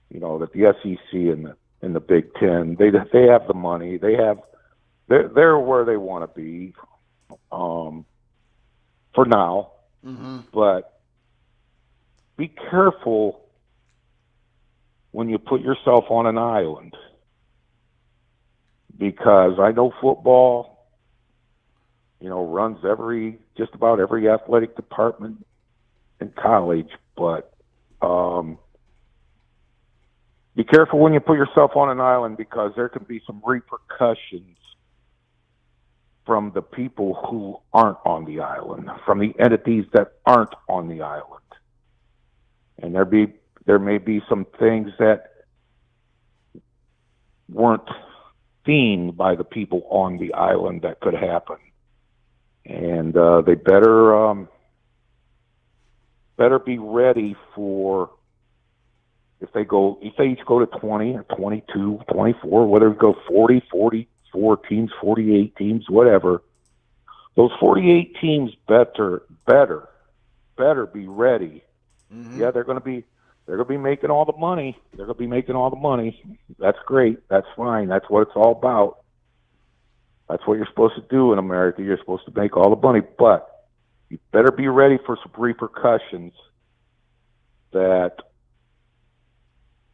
you know, that the SEC and the Big Ten, they have the money, they're where they want to be, for now. Mm-hmm. But be careful when you put yourself on an island. Because I know football, you know, runs just about every athletic department in college, but be careful when you put yourself on an island, because there can be some repercussions from the people who aren't on the island, from the entities that aren't on the island. And there may be some things that weren't seen by the people on the island that could happen, and they better be ready for, if they each go to 20 or 22, 24, whether it go 40, 44 teams, 48 teams, whatever, those 48 teams better be ready. Mm-hmm. Yeah, they're going to be making all the money. They're going to be making all the money. That's great. That's fine. That's what it's all about. That's what you're supposed to do in America. You're supposed to make all the money. But you better be ready for some repercussions that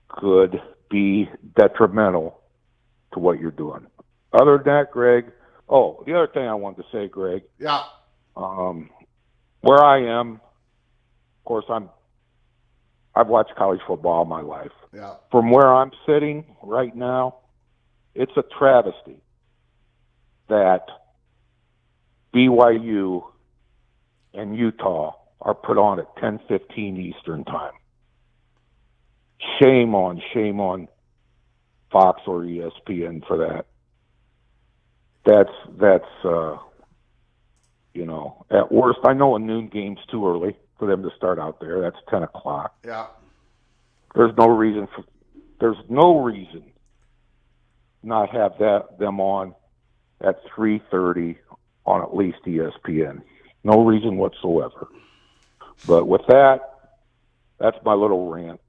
could be detrimental to what you're doing. Other than that, Greg, the other thing I wanted to say, Greg. Yeah. Where I am, of course, I've watched college football all my life. Yeah. From where I'm sitting right now, it's a travesty that BYU and Utah are put on at 10:15 Eastern time. Shame on Fox or ESPN for that. That's you know, at worst, I know a noon game's too early for them to start out there. That's 10 o'clock. Yeah. There's no reason not have them on at 3:30 on at least ESPN. No reason whatsoever. But with that, that's my little rant.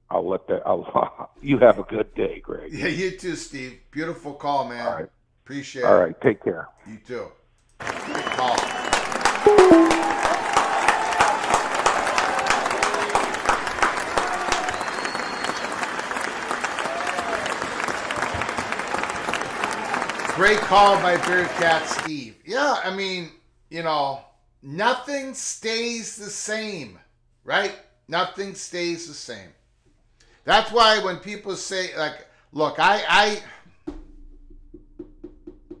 You have a good day, Greg. Yeah, you too, Steve. Beautiful call, man. All right. Appreciate All it. right. Take care. You too. Good call. Great call by Bearcat Steve. Yeah, I mean, nothing stays the same, right? Nothing stays the same. That's why when people say, like, look, I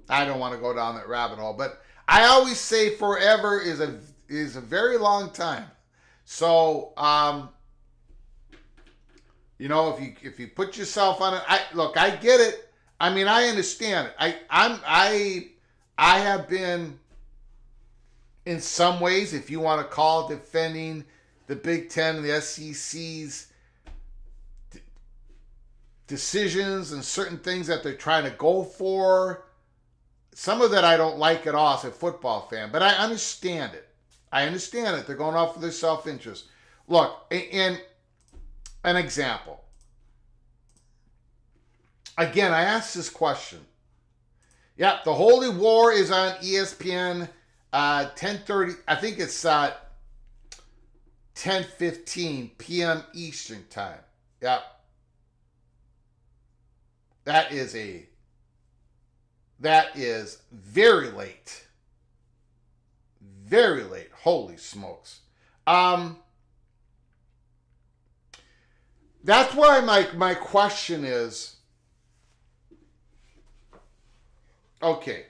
don't want to go down that rabbit hole, but I always say forever is a very long time. So, if you put yourself on it, I get it. I mean, I understand it. I have been, in some ways, if you want to call it, defending the Big Ten and the SEC's decisions and certain things that they're trying to go for. Some of that I don't like at all as a football fan, but I understand it. They're going off for their self-interest. Look, in an example. Again, I asked this question. Yeah, the Holy War is on ESPN 10:30. I think it's 10:15 p.m. Eastern time. Yeah. That is very late. Very late. Holy smokes. That's why my question is, okay.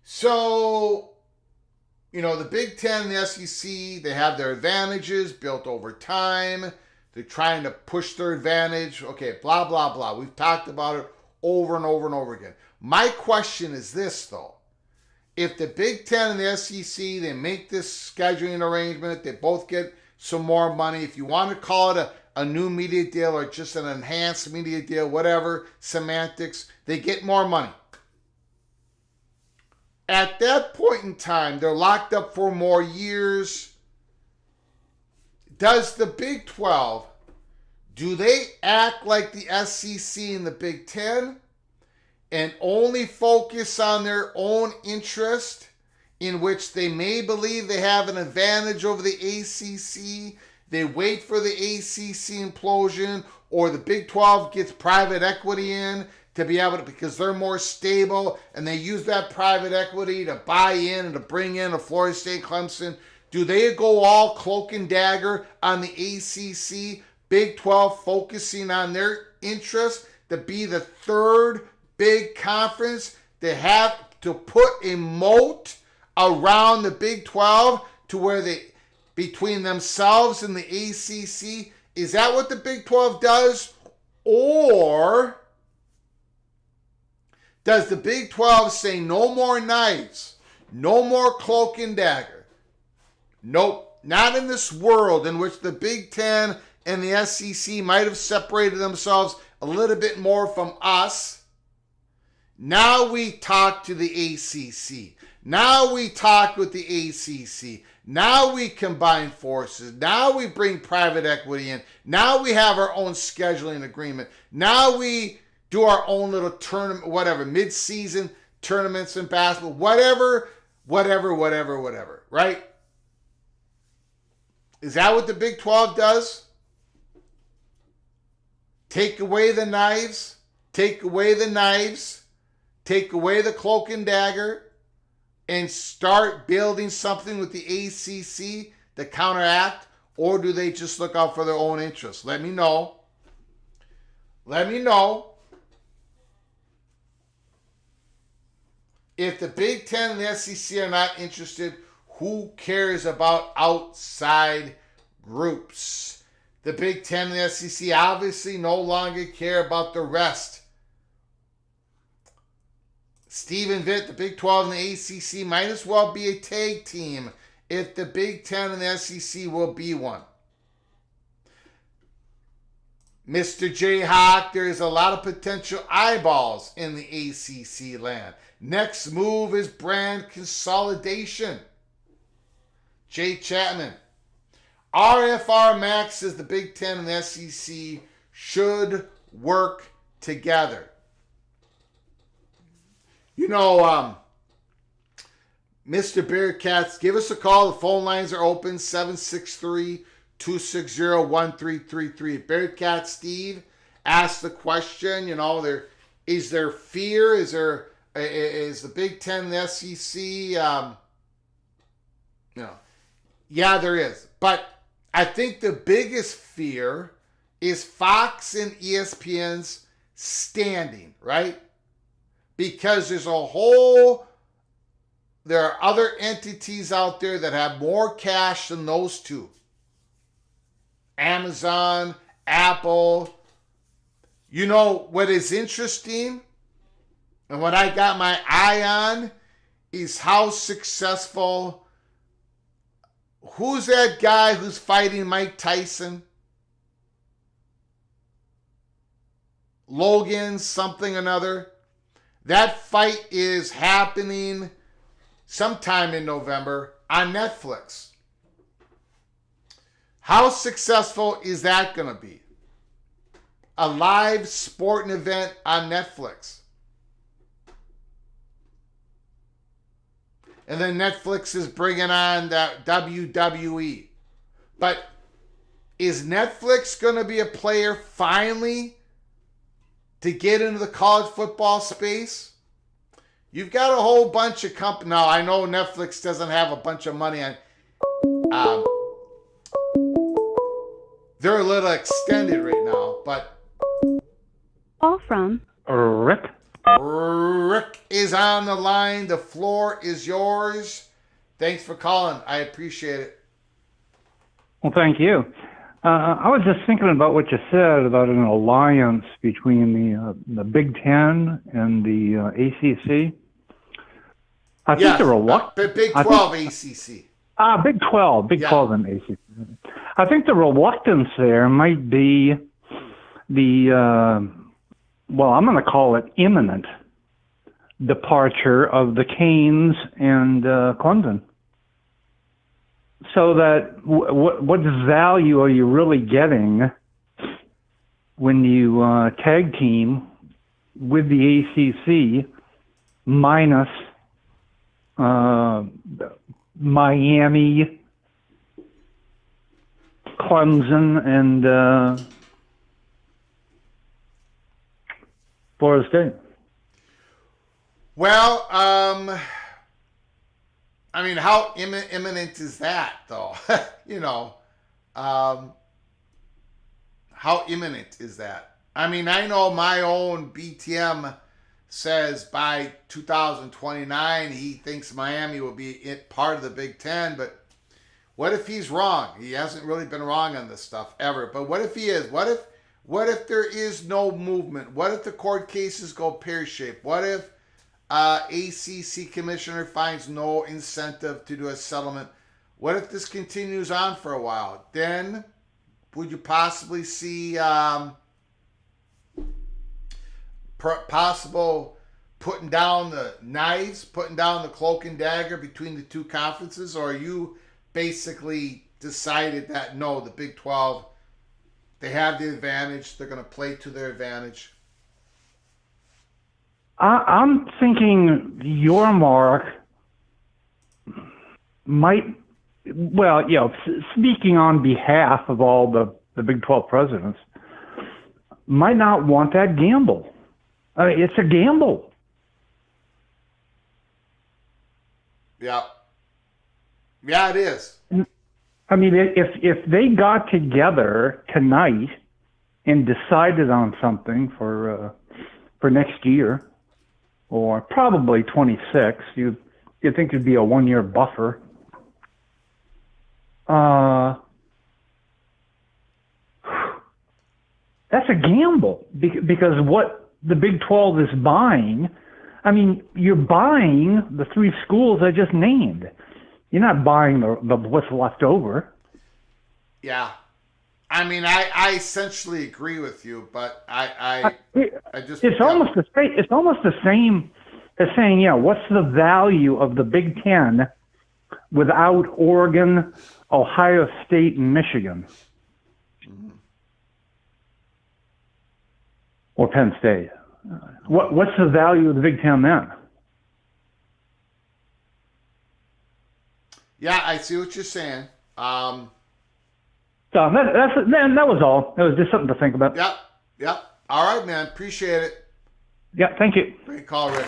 So, the Big Ten and the SEC, they have their advantages built over time. They're trying to push their advantage. Okay, blah, blah, blah. We've talked about it over and over and over again. My question is this, though. If the Big Ten and the SEC, they make this scheduling arrangement, they both get some more money. If you want to call it a new media deal or just an enhanced media deal, whatever, semantics, they get more money. At that point in time, they're locked up for more years. Does the Big 12, do they act like the SEC and the Big Ten and only focus on their own interest, in which they may believe they have an advantage over the ACC? They wait for the ACC implosion, or the Big 12 gets private equity in to be able to, because they're more stable, and they use that private equity to buy in and to bring in a Florida State, Clemson. Do they go all cloak and dagger on the ACC, Big 12 focusing on their interest to be the third big conference? They have to put a moat around the Big 12 to where they, between themselves and the ACC. Is that what the Big 12 does? Or does the Big 12 say no more knives, no more cloak and dagger? Nope, not in this world in which the Big Ten and the SEC might have separated themselves a little bit more from us. Now we talk to the ACC. Now we talk with the ACC. Now we combine forces. Now we bring private equity in. Now we have our own scheduling agreement. Now we do our own little tournament, whatever, mid-season tournaments in basketball, whatever, right? Is that what the Big 12 does? Take away the knives, take away the cloak and dagger, and start building something with the ACC to counteract? Or do they just look out for their own interests? Let me know. If the Big Ten and the SEC are not interested, who cares about outside groups? The Big Ten and the SEC obviously no longer care about the rest. Stephen Vitt, the Big 12 and the ACC might as well be a tag team if the Big Ten and the SEC will be one. Mr. J. Hawk, there is a lot of potential eyeballs in the ACC land. Next move is brand consolidation. Jay Chapman, RFR Max says the Big Ten and the SEC should work together. You know, Mr. Bearcats, give us a call. The phone lines are open, 763-260-1333. Bearcat Steve asked the question, you know, is there fear? Is the Big Ten and the SEC, yeah, there is. But I think the biggest fear is Fox and ESPN's standing, right? Because there are other entities out there that have more cash than those two. Amazon, Apple. You know what is interesting and what I got my eye on is how successful. Who's that guy who's fighting Mike Tyson? Logan something another. That fight is happening sometime in November on Netflix. How successful is that going to be? A live sporting event on Netflix. And then Netflix is bringing on that WWE. But is Netflix going to be a player finally to get into the college football space? You've got a whole bunch of companies. Now, I know Netflix doesn't have a bunch of money on. They're a little extended right now, but. Call from Rick. Rick is on the line. The floor is yours. Thanks for calling. I appreciate it. Well, thank you. I was just thinking about what you said about an alliance between the Big Ten and the ACC. I think they're reluctant. Big 12 ACC. Big 12. Big 12 and ACC. I think the reluctance there might be I'm going to call it imminent departure of the Canes and Clemson. So that what value are you really getting when you tag team with the ACC minus Miami, Clemson, and Florida State? Well, I mean, how imminent is that, though? How imminent is that? I mean, I know my own BTM says by 2029 he thinks Miami will be part of the Big Ten, but what if he's wrong? He hasn't really been wrong on this stuff ever. But what if he is? What if there is no movement? What if the court cases go pear-shaped? What if ACC commissioner finds no incentive to do a settlement? What if this continues on for a while? Then would you possibly see possible putting down the knives, putting down the cloak and dagger between the two conferences? Or are you basically decided that no, the Big 12, they have the advantage, they're going to play to their advantage? I'm thinking your mark might, speaking on behalf of all the Big 12 presidents, might not want that gamble. I mean, it's a gamble. Yeah. Yeah, it is. I mean, if they got together tonight and decided on something for next year, or probably 26, you think it'd be a 1-year buffer. That's a gamble because what the Big 12 is buying, I mean, you're buying the 3 schools I just named. You're not buying the what's left over. Yeah. I mean, I essentially agree with you, but I just... It's almost the same. It's almost the same as saying, what's the value of the Big Ten without Oregon, Ohio State and Michigan. Or Penn State. What's the value of the Big Ten then? Yeah, I see what you're saying. So that was all. It was just something to think about. Yep. All right, man. Appreciate it. Yeah, thank you. Great call, Rick.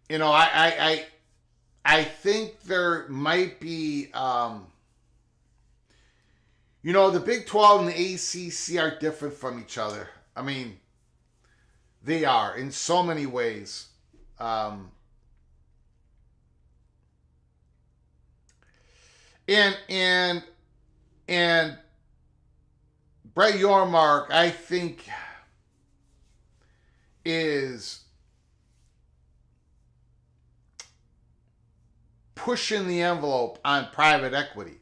You know, I think there might be, you know, the Big 12 and the ACC are different from each other. I mean, they are in so many ways. And Brett Yormark, I think, is pushing the envelope on private equity.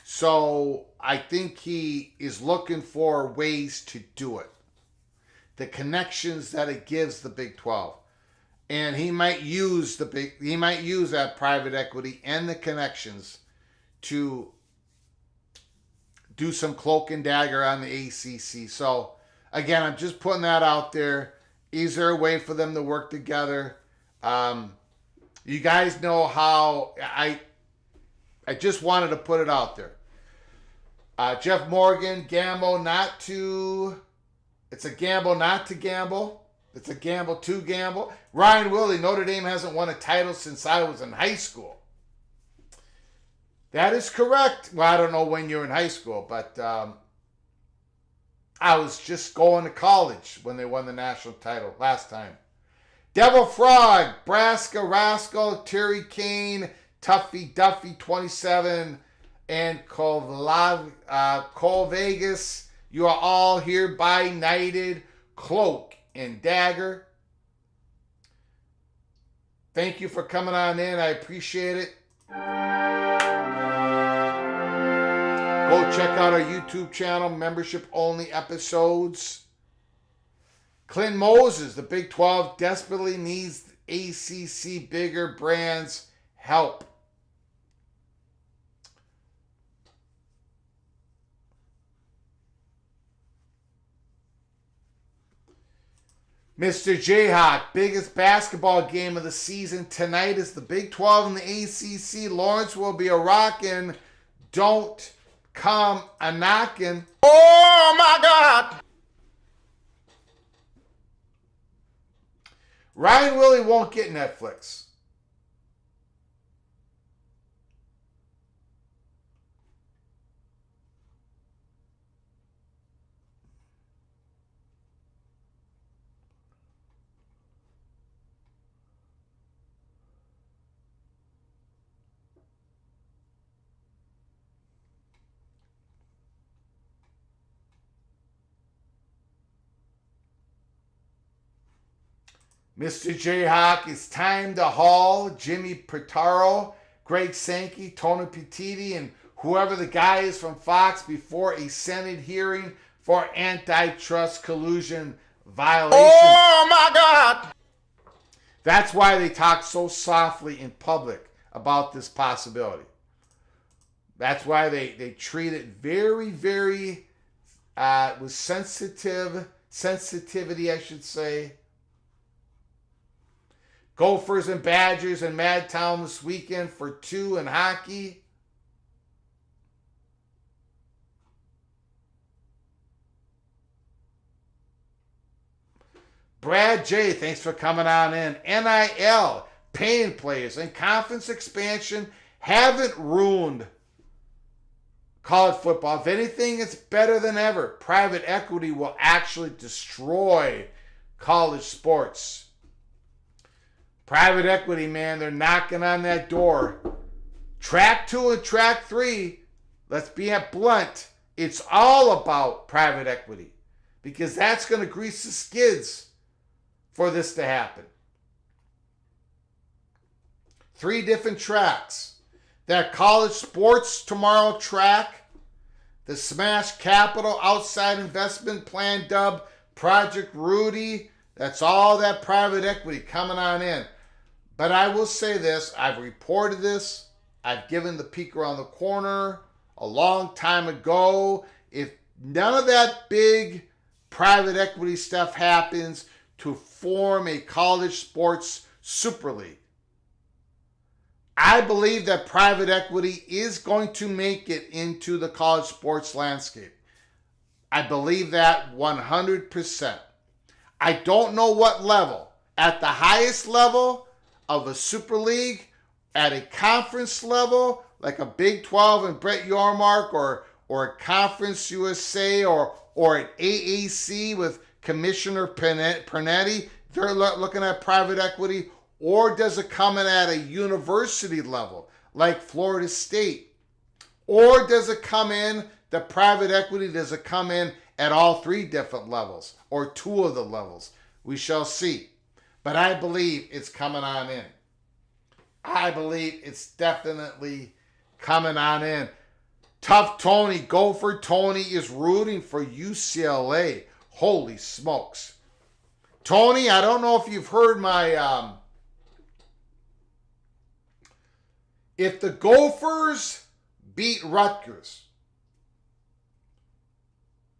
So I think he is looking for ways to do it. The connections that it gives the Big 12. And he might use that private equity and the connections to do some cloak and dagger on the ACC. So again, I'm just putting that out there. Is there a way for them to work together? You guys know how I just wanted to put it out there. Jeff Morgan, it's a gamble not to gamble. It's a gamble to gamble. Ryan Willie, Notre Dame hasn't won a title since I was in high school. That is correct. Well, I don't know when you were in high school, but I was just going to college when they won the national title last time. Devil Frog, Braska Rascal, Terry Kane, Tuffy Duffy 27, and Cole Vegas. You are all hereby knighted, Cloak and Dagger. Thank you for coming on in. I appreciate it. Go check out our YouTube channel, membership only episodes. Clint Moses, the Big 12 desperately needs ACC bigger brands help. Mr. Jayhawk, biggest basketball game of the season tonight is the Big 12 and the ACC. Lawrence will be a rockin'. Don't come a knockin'. Oh my God! Ryan Willie won't get Netflix. Mr. Jayhawk, it's time to haul Jimmy Pitaro, Greg Sankey, Tony Petiti, and whoever the guy is from Fox before a Senate hearing for antitrust collusion violations. Oh my God! That's why they talk so softly in public about this possibility. That's why they treat it very, very with sensitivity, I should say. Gophers and Badgers in Madtown this weekend for 2 in hockey. Brad J., thanks for coming on in. NIL, paying players, and conference expansion haven't ruined college football. If anything, it's better than ever. Private equity will actually destroy college sports. Private equity, man, they're knocking on that door. Track 2 and track 3, let's be blunt, it's all about private equity because that's going to grease the skids for this to happen. 3 different tracks. That college sports tomorrow track, the Smash Capital outside investment plan dubbed Project Rudy, That's all that private equity coming on in. But I will say this, I've reported this, I've given the peek around the corner a long time ago. If none of that big private equity stuff happens to form a college sports super league, I believe that private equity is going to make it into the college sports landscape. I believe that 100%. I don't know what level. At the highest level of a super league, at a conference level, like a Big 12 and Brett Yormark, or a Conference USA, or an AAC with Commissioner Pernetti, they're looking at private equity. Or does it come in at a university level, like Florida State? Or does it come in, the private equity, does it come in at all three different levels, or two of the levels? We shall see. But I believe it's coming on in. I believe it's definitely coming on in. Tough Tony, Gopher Tony is rooting for UCLA. Holy smokes. Tony, I don't know if you've heard my... if the Gophers beat Rutgers,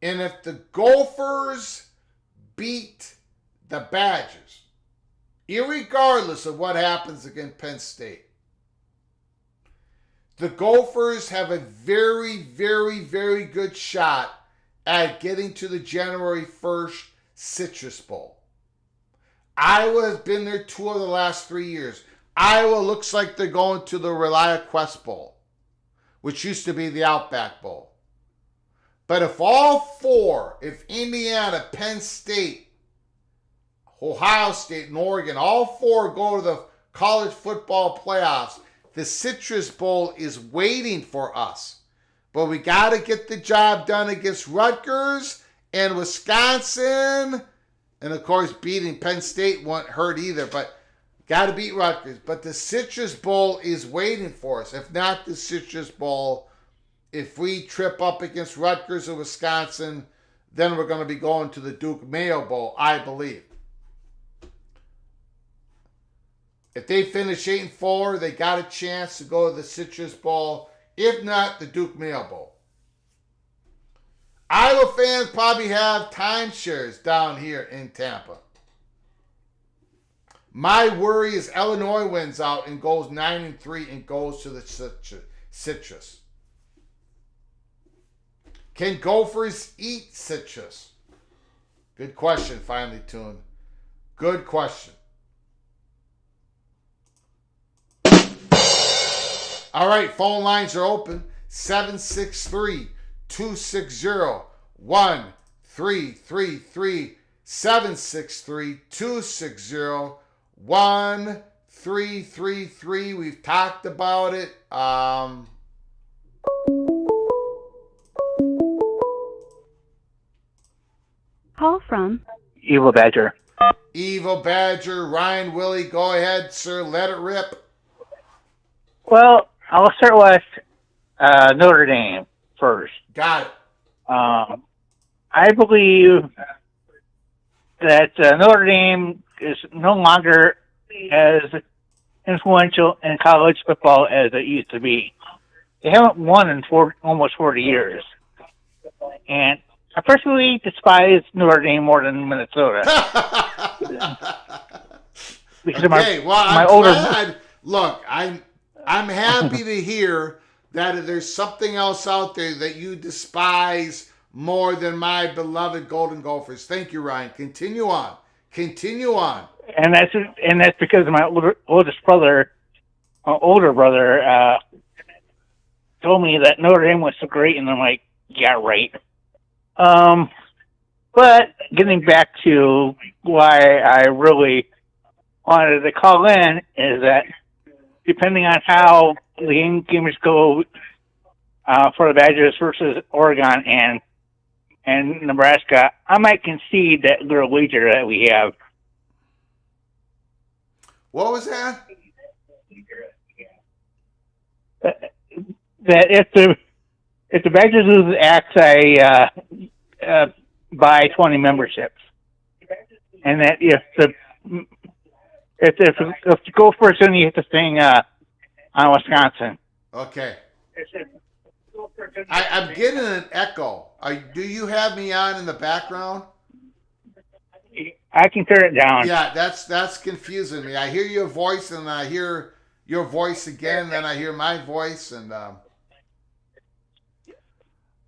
and if the Gophers beat the Badgers, irregardless of what happens against Penn State, the Gophers have a very, very, very good shot at getting to the January 1st Citrus Bowl. Iowa has been there 2 of the last 3 years. Iowa looks like they're going to the ReliaQuest Bowl, which used to be the Outback Bowl. But if all 4, if Indiana, Penn State, Ohio State, and Oregon, all 4 go to the college football playoffs, the Citrus Bowl is waiting for us. But we got to get the job done against Rutgers and Wisconsin. And, of course, beating Penn State won't hurt either, but got to beat Rutgers. But the Citrus Bowl is waiting for us. If not the Citrus Bowl, if we trip up against Rutgers or Wisconsin, then we're going to be going to the Duke Mayo Bowl, I believe. If they finish 8-4, they got a chance to go to the Citrus Bowl. If not, the Duke Mayo Bowl. Iowa fans probably have timeshares down here in Tampa. My worry is Illinois wins out and goes 9-3 and goes to the Citrus. Can Gophers eat Citrus? Good question, finally, Toon. Good question. All right, phone lines are open. 763-260-1333. 763-260-1333. We've talked about it. Call from Evil Badger. Evil Badger, Ryan Willie, go ahead, sir. Let it rip. Well, I'll start with Notre Dame first. Got it. I believe that Notre Dame is no longer as influential in college football as it used to be. They haven't won in almost 40 years. And I personally despise Notre Dame more than Minnesota. Because my older... glad. Look, I'm happy to hear that there's something else out there that you despise more than my beloved Golden Gophers. Thank you, Ryan. Continue on. Continue on. And that's because my older brother told me that Notre Dame was so great, and I'm like, yeah, right. But getting back to why I really wanted to call in is that depending on how the games go for the Badgers versus Oregon and Nebraska, I might concede that little wager that we have. What was that? That if the Badgers lose Axe, I buy 20 memberships. and that if you go first, then you hit the thing on Wisconsin. Okay. I'm getting an echo. Do you have me on in the background? I can turn it down. Yeah, that's confusing me. I hear your voice, and I hear your voice again, then I hear my voice, and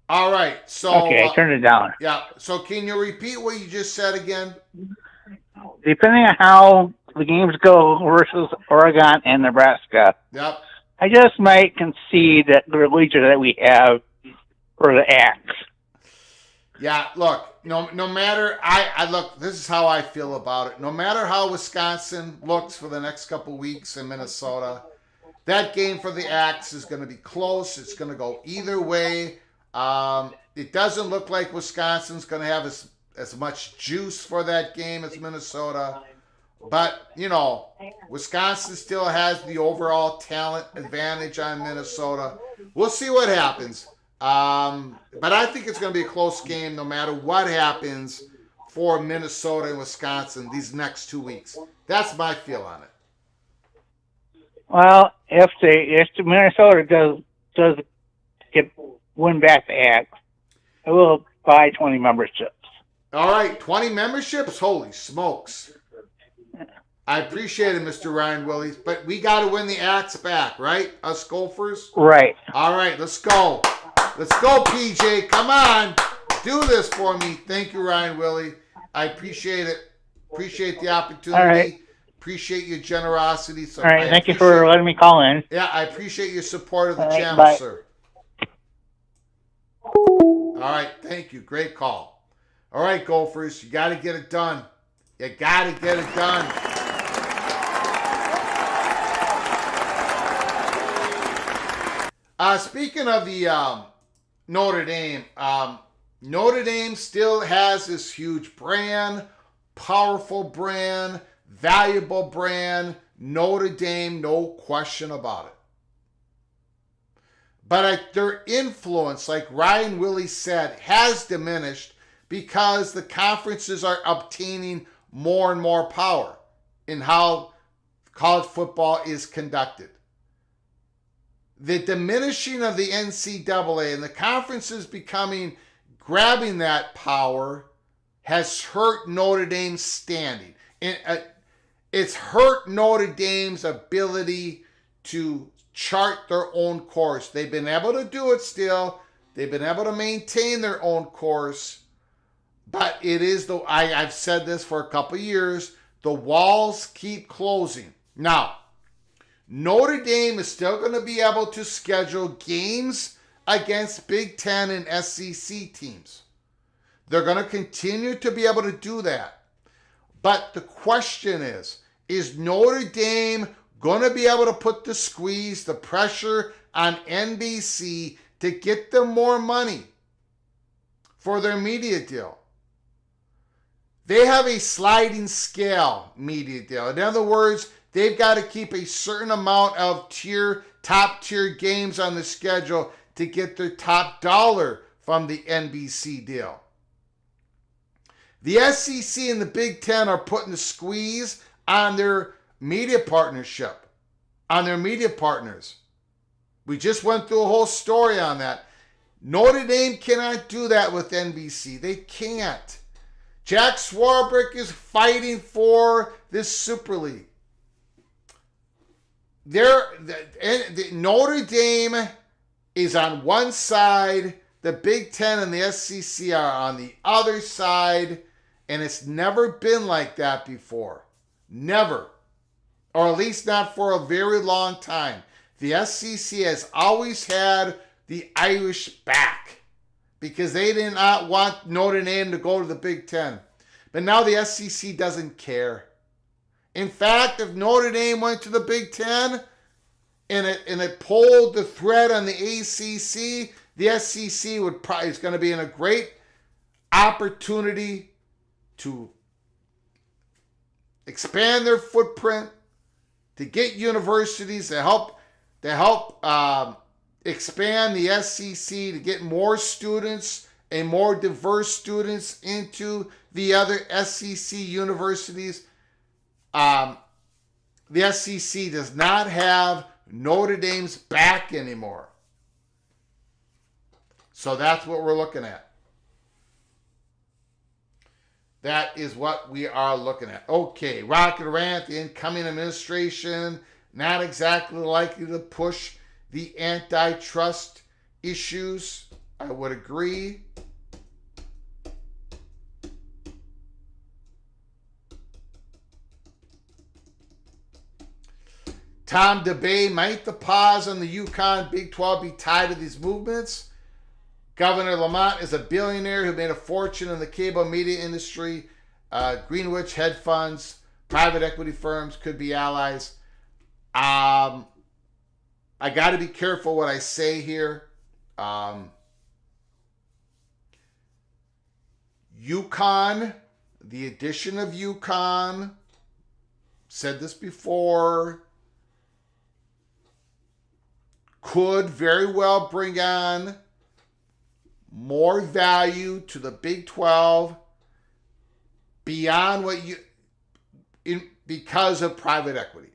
all right. So Okay, turn it down. Yeah. So can you repeat what you just said again? Depending on how the games go versus Oregon and Nebraska, Yep. I just might concede that the leader that we have for the Axe. Yeah, look, no matter, I look, this is how I feel about it. No matter how Wisconsin looks for the next couple weeks in Minnesota, that game for the Axe is going to be close. It's going to go either way. It doesn't look like Wisconsin's going to have as much juice for that game as Minnesota. But, Wisconsin still has the overall talent advantage on Minnesota. We'll see what happens. But I think it's going to be a close game no matter what happens for Minnesota and Wisconsin these next 2 weeks. That's my feel on it. Well, if Minnesota does win back the Axe, I will buy 20 memberships. All right, 20 memberships? Holy smokes. I appreciate it, Mr. Ryan Willies, but we got to win the Axe back, right? Us Gophers? Right. All right, let's go. Let's go, PJ. Come on. Do this for me. Thank you, Ryan Willie. I appreciate it. Appreciate the opportunity. All right. Appreciate your generosity. So All right, thank you for letting me call in. Yeah, I appreciate your support of the All right, channel, bye. sir. All right, thank you. Great call. All right, Gophers, you got to get it done. You got to get it done. Speaking of the Notre Dame, Notre Dame still has this huge brand, powerful brand, valuable brand. Notre Dame, no question about it. But their influence, like Ryan Willie said, has diminished because the conferences are obtaining more and more power in how college football is conducted. The diminishing of the NCAA and the conferences grabbing that power has hurt Notre Dame's standing. It's hurt Notre Dame's ability to chart their own course. They've been able to do it still. They've been able to maintain their own course. But it is, I've said this for a couple of years, the walls keep closing. Now, Notre Dame is still going to be able to schedule games against Big Ten and SEC teams. They're going to continue to be able to do that. But the question is Notre Dame going to be able to put the squeeze, the pressure on NBC to get them more money for their media deal? They have a sliding scale media deal. In other words, they've got to keep a certain amount of top tier games on the schedule to get their top dollar from the NBC deal. The SEC and the Big Ten are putting the squeeze on their media partnership, on their media partners. We just went through a whole story on that. Notre Dame cannot do that with NBC. They can't. Jack Swarbrick is fighting for this Super League. Notre Dame is on one side, the Big Ten and the SEC are on the other side, and it's never been like that before. Never. Or at least not for a very long time. The SEC has always had the Irish back because they did not want Notre Dame to go to the Big Ten. But now the SEC doesn't care. In fact, if Notre Dame went to the Big Ten and it pulled the thread on the ACC, the SEC is going to be in a great opportunity to expand their footprint, to get universities to help expand the SEC, to get more students and more diverse students into the other SEC universities. The SEC does not have Notre Dame's back anymore. So that's what we're looking at. That is what we are looking at. Okay, Rocket Rant, the incoming administration, not exactly likely to push the antitrust issues. I would agree. Tom DeBay, might the pause on the UConn Big 12 be tied to these movements? Governor Lamont is a billionaire who made a fortune in the cable media industry. Greenwich hedge funds, private equity firms could be allies. I got to be careful what I say here. UConn, the addition of UConn, said this before, could very well bring on more value to the Big 12 beyond what because of private equity.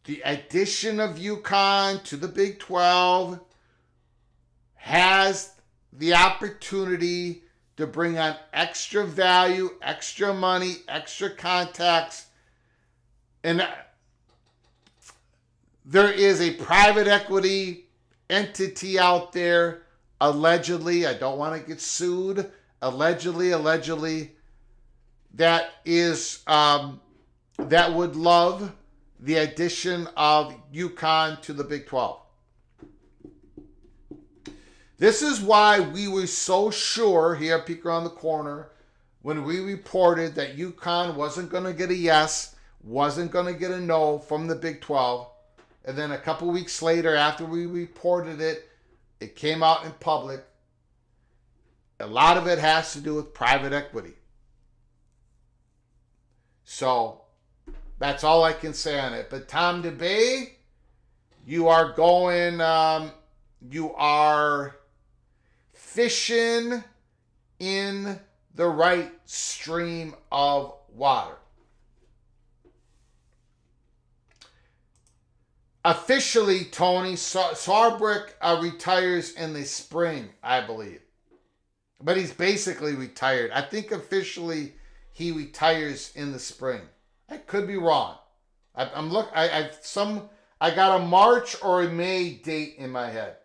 The addition of UConn to the Big 12 has the opportunity to bring on extra value, extra money, extra contacts. And there is a private equity entity out there, allegedly, I don't want to get sued, allegedly, that is, that would love the addition of UConn to the Big 12. This is why we were so sure here at Peek Around the Corner when we reported that UConn wasn't going to get a yes, wasn't going to get a no from the Big 12. And then a couple weeks later, after we reported it, it came out in public. A lot of it has to do with private equity. So that's all I can say on it. But Tom DeBay, you are going, you are fishing in the right stream of water. Officially, Tony, Sarbrick retires in the spring, I believe. But he's basically retired. I think officially he retires in the spring. I could be wrong. I got a March or a May date in my head.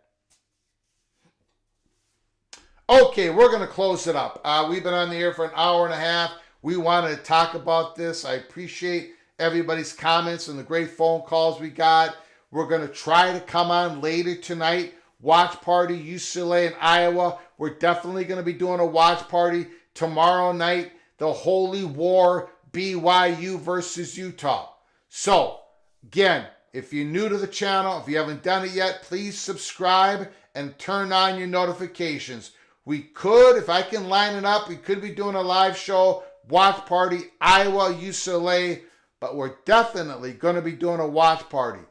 Okay, we're going to close it up. We've been on the air for an hour and a half. We wanted to talk about this. I appreciate everybody's comments and the great phone calls we got. We're going to try to come on later tonight. Watch party, UCLA and Iowa. We're definitely going to be doing a watch party tomorrow night. The Holy War, BYU versus Utah. So, again, if you're new to the channel, if you haven't done it yet, please subscribe and turn on your notifications. We could, if I can line it up, we could be doing a live show, watch party, Iowa, UCLA, but we're definitely going to be doing a watch party.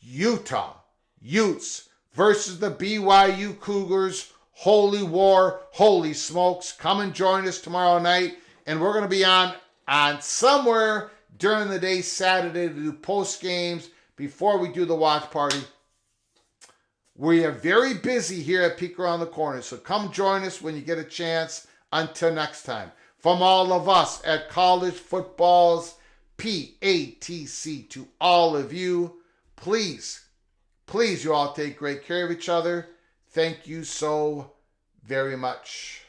Utah, Utes versus the BYU Cougars, Holy War, holy smokes. Come and join us tomorrow night. And we're going to be on somewhere during the day Saturday to do post games before we do the watch party. We are very busy here at Peek Around the Corner, so come join us when you get a chance. Until next time, from all of us at College Football's PATC to all of you, please, you all take great care of each other. Thank you so very much.